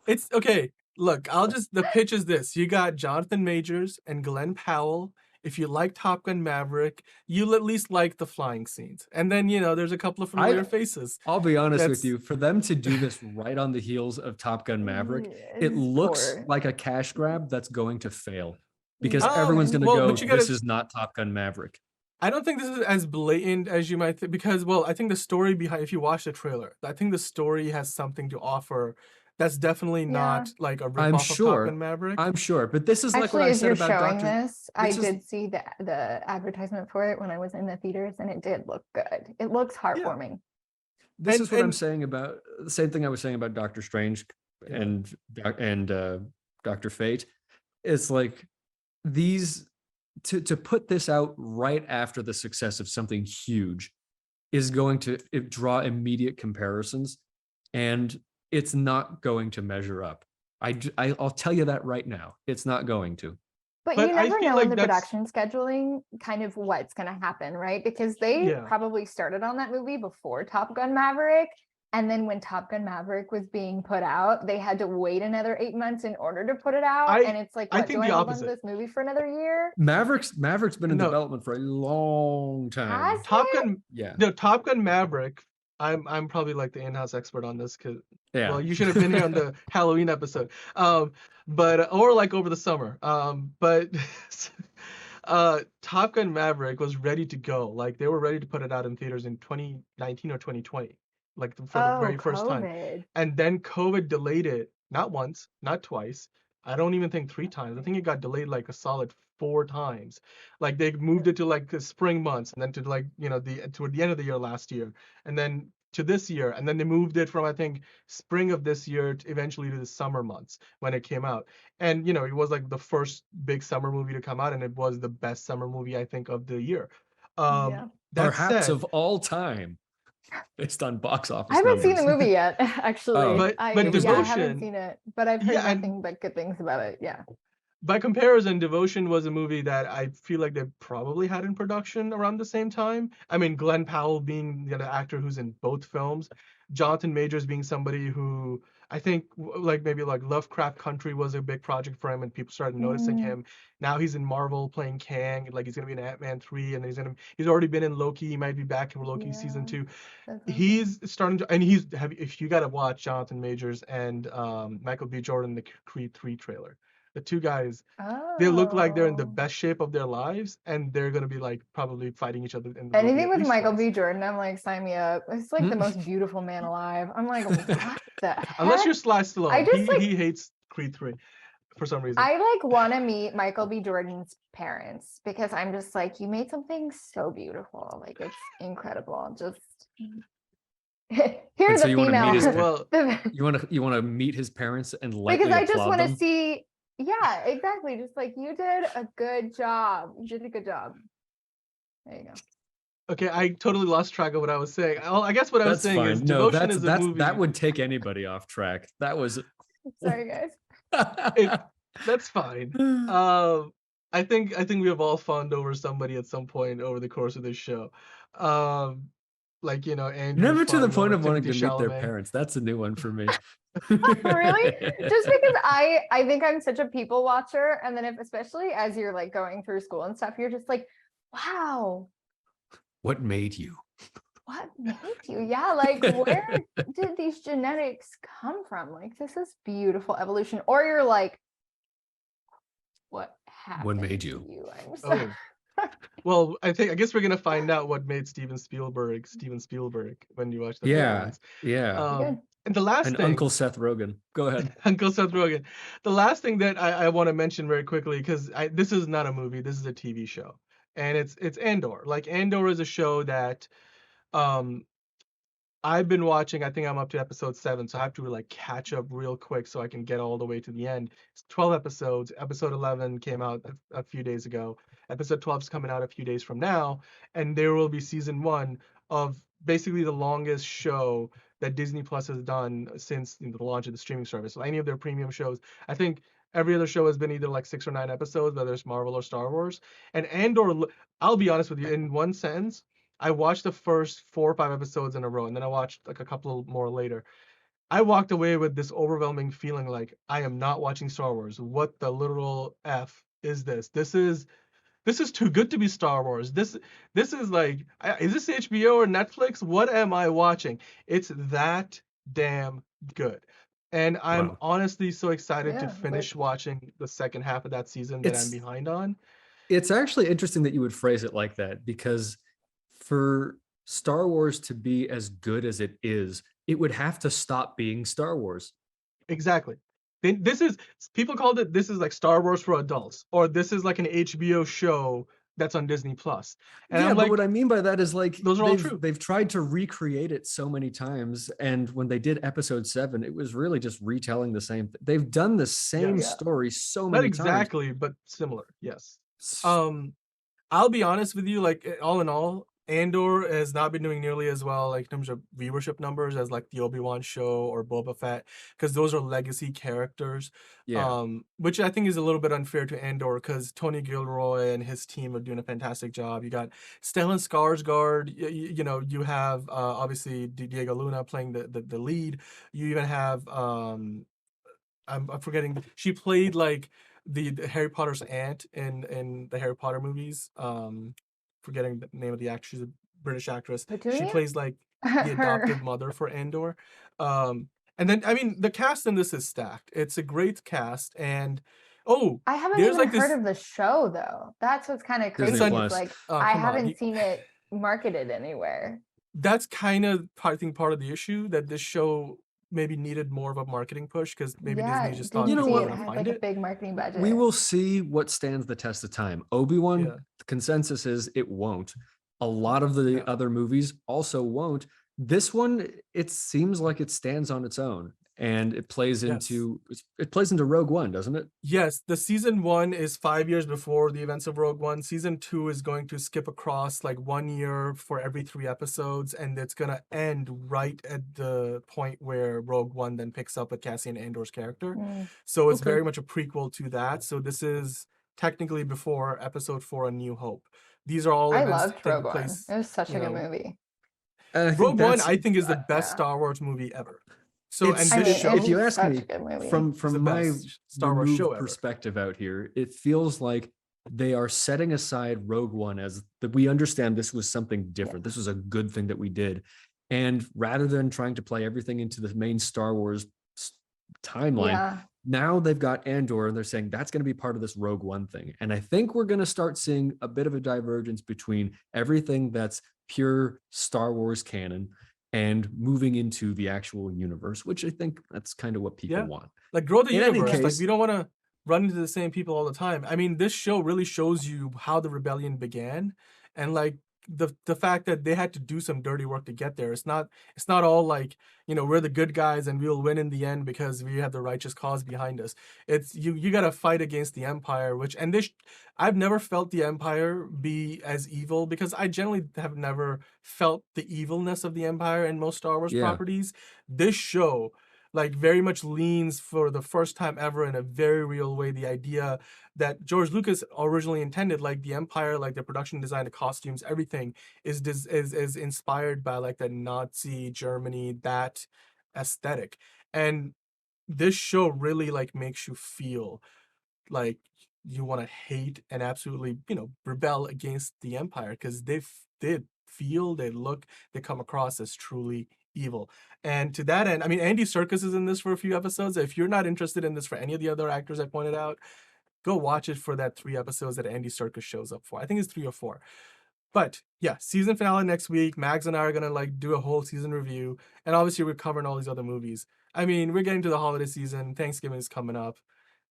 It's okay. Look, the pitch is this. You got Jonathan Majors and Glenn Powell if you like Top Gun Maverick, you'll at least like the flying scenes. And then, there's a couple of familiar faces. I'll be honest with That's- you, for them to do this right on the heels of Top Gun Maverick, it It's looks poor. like a cash grab that's going to fail because Um, everyone's going to well, go, but you gotta- this is not Top Gun Maverick. I don't think this is as blatant as you might think because, well, I think the story behind, if you watch the trailer, I think the story has something to offer that's definitely not like a I'm ripoff sure. of Top Gun Maverick. I'm sure, but this is like Actually, what I as said you're about showing Doctor. this, I this is- did see the advertisement for it when I was in the theaters, and it did look good. It looks heartwarming. This And- is what I'm and- saying about the same thing I was saying about Doctor Strange and Doctor Fate. It's like these to put this out right after the success of something huge is going to draw immediate comparisons, and it's not going to measure up. I'll tell you that right now. It's not going to. But But you I never feel know like in the that's- production scheduling kind of what's going to happen, right? Because they Yeah. probably started on that movie before Top Gun Maverick. And then when Top Gun Maverick was being put out, they had to wait another 8 months in order to put it out. And it's like, I what, think do I the hold on opposite. to this movie for another year? Maverick's been in No. development for a long time. Has Top it? Gun, Yeah. no, Top Gun Maverick. I'm probably like the in-house expert on this because Yeah. well, you should have been here on the Halloween episode. But or like over the summer. But Top Gun Maverick was ready to go. Like they were ready to put it out in theaters in 2019 or 2020, like for the very first time. COVID. And then COVID delayed it, not once, not twice. I don't even think 3 times. I think it got delayed like a solid 4 times. Like they moved it to like the spring months and then to like, toward the end of the year last year. And then to this year. And then they moved it from, I think, spring of this year to eventually to the summer months when it came out. And, it was like the first big summer movie to come out. And it was the best summer movie, I think, of the year. Yeah. That Perhaps said, of all time, based on box office I haven't seen the numbers. movie yet, actually. Oh. But I haven't Devotion- seen it, but I've heard Yeah, and- nothing but good things about it. Yeah. by comparison, Devotion was a movie that I feel like they probably had in production around the same time. I mean, Glenn Powell being the actor who's in both films, Jonathan Majors being somebody who I think like maybe like Lovecraft Country was a big project for him and people started noticing Mm. him. Now he's in Marvel playing Kang, like he's gonna be in Ant-Man 3, and he's already been in Loki. He might be back in Loki season Yeah. 2. That's awesome. He's starting to, and if you gotta watch Jonathan Majors and Michael B. Jordan, the Creed 3 trailer. The two guys, they look like they're in the Oh. best shape of their lives, and they're gonna be like probably fighting each other in the movie Anything at with least Michael once. B. Jordan, I'm like, sign me up. It's like the most beautiful man alive. I'm like, what the Unless heck? you're Sly Stallone, I just, he hates Creed 3 for some reason. I like want to meet Michael B. Jordan's parents because I'm just like, you made something so beautiful. Like it's incredible. Just here's so a you wanna meet his female. well, You want to meet his parents and lightly Because I just applaud want to them? see. Yeah, exactly. Just like you did a good job. You did a good job. There you go. okay, I totally lost track of what I was saying. I guess what I was That's saying fine. is No, Devotion is a movie. that would take anybody off track. That was Sorry, guys. That's fine. I think we have all fawned over somebody at some point over the course of this show. Like Andrew. Never to the fawning point over of wanting to Timothée meet their Chalamet. parents. That's a new one for me. Really? Just because I think I'm such a people watcher, and then especially as you're like going through school and stuff, you're just like, wow, What made you? what made you? Yeah, like where did these genetics come from? Like this is beautiful evolution. Or you're like, what happened? made to you? I'm sorry. Oh. Well, I guess we're gonna find out what made Steven Spielberg when you watch the Yeah, Fabelmans. yeah. Good. And the last And thing, Uncle Seth Rogen. Go ahead. Uncle Seth Rogen. The last thing that I want to mention very quickly, because this is not a movie, this is a TV show, and it's Andor. Like Andor is a show that I've been watching. I think I'm up to episode 7, so I have to like catch up real quick so I can get all the way to the end. It's 12 episodes. Episode 11 came out a few days ago. Episode 12 is coming out a few days from now, and there will be season 1 of basically the longest show that Disney Plus has done since the launch of the streaming service. So any of their premium shows, I think every other show has been either like 6 or 9 episodes, whether it's Marvel or Star Wars. And Andor, I'll be honest with you, in one sentence, I watched the first 4 or 5 episodes in a row, and then I watched like a couple more later. I walked away with this overwhelming feeling like I am not watching Star Wars. What the literal F is this? This is this is too good to be Star Wars. This is like, is this HBO or Netflix? What am I watching? It's that damn good. And I'm Wow. honestly so excited to Yeah, finish watching the second half of that season that I'm It's behind on. it's actually interesting that you would phrase it like that, because for Star Wars to be as good as it is, it would have to stop being Star Wars. Exactly. This is, people called it, this is like Star Wars for adults, or this is like an HBO show that's on Disney Plus. And Yeah, I'm but like, what I mean by that is like those are all true. they've tried to recreate it so many times, and when they did episode 7, it was really just retelling the same. They've done the same Yeah. story so Not many exactly, but similar. Yes. times. I'll be honest with you, like all in all, Andor has not been doing nearly as well, like in terms of viewership numbers, as like the Obi-Wan show or Boba Fett, because those are legacy characters. Yeah. Which I think is a little bit unfair to Andor, because Tony Gilroy and his team are doing a fantastic job. You got Stellan Skarsgård, you know, you have obviously Diego Luna playing the lead. You even have I'm forgetting, she played like the Harry Potter's aunt in the Harry Potter movies. Forgetting the name of the actress. She's a British actress. She Petunia? plays like the adoptive mother for Andor. And then I mean the cast in this is stacked. It's a great cast, and I haven't there's even like heard this. of the show though. That's what's kind of Disney crazy. It's Plus. like Oh, I come on. haven't seen it marketed anywhere. That's kind of I think part of the issue, that this show maybe needed more of a marketing push, because maybe Yeah, Disney just thought didn't You know people see were what? it gonna had find like a it. big marketing budget. We will see what stands the test of time. Obi-Wan, Yeah. the consensus is it won't. A lot of the Yeah. other movies also won't. This one, it seems like it stands on its own, and it plays Yes. into Rogue One, doesn't it? Yes, the season 1 is 5 years before the events of Rogue One. Season 2 is going to skip across like 1 year for every 3 episodes, and it's gonna end right at the point where Rogue One then picks up with Cassian Andor's character. Mm. So it's Okay. very much a prequel to that. So this is technically before Episode 4: A New Hope. These are all I events loved taking Rogue One. place. It was such a you good know, movie. And I think Rogue One, that's I think, is the best yeah. Star Wars movie ever. So and It's- I mean, this it's show, if you ask such me, a good movie. from is the my best Star Wars removed show ever. perspective out here, it feels like they are setting aside Rogue One as that we understand this was something different. This was a good thing that we did. And rather than trying to play everything into the main Star Wars timeline, Yeah. now they've got Andor and they're saying that's going to be part of this Rogue One thing. And I think we're going to start seeing a bit of a divergence between everything that's pure Star Wars canon and moving into the actual universe, which I think that's kind of what people Yeah. want. Like, grow the In any universe. Like, case- we don't want to run into the same people all the time. I mean, this show really shows you how the rebellion began, and like the fact that they had to do some dirty work to get there. It's not all like, you know, we're the good guys and we'll win in the end because we have the righteous cause behind us. It's you got to fight against the Empire, which, and this, I've never felt the Empire be as evil, because I generally have never felt the evilness of the Empire in most Star Wars Yeah. properties. This show like very much leans, for the first time ever in a very real way, the idea that George Lucas originally intended, like the Empire, like the production design, the costumes, everything is inspired by like the Nazi Germany, that aesthetic. And this show really like makes you feel like you want to hate and absolutely, you know, rebel against the Empire, because they feel, they look, they come across as truly evil. And to that end, I mean, Andy Serkis is in this for a few episodes. If you're not interested in this for any of the other actors I pointed out, go watch it for that 3 episodes that Andy Serkis shows up for. I think it's 3 or 4. But yeah, season finale next week. Mags and I are gonna like do a whole season review, and obviously we're covering all these other movies. I mean, we're getting to the holiday season. Thanksgiving is coming up.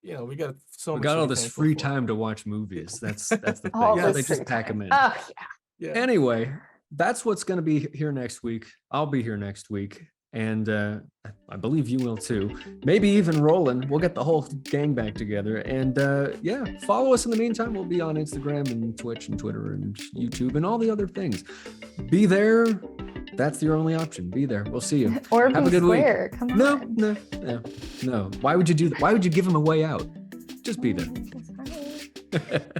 You know, we got so We much. got to all be this thankful free for. time to watch movies. That's the thing. All So this they just free pack them time. in. Oh yeah. Yeah. Anyway, that's what's going to be here next week. I'll be here next week, and I believe you will too. Maybe even Roland. We'll get the whole gang back together, and yeah, follow us in the meantime. We'll be on Instagram and Twitch and Twitter and YouTube and all the other things. Be there. That's your only option. Be there. We'll see you. Or Have be a good week. square. Come on. No. Why would you do that? Why would you give him a way out? Just be there. It's fine.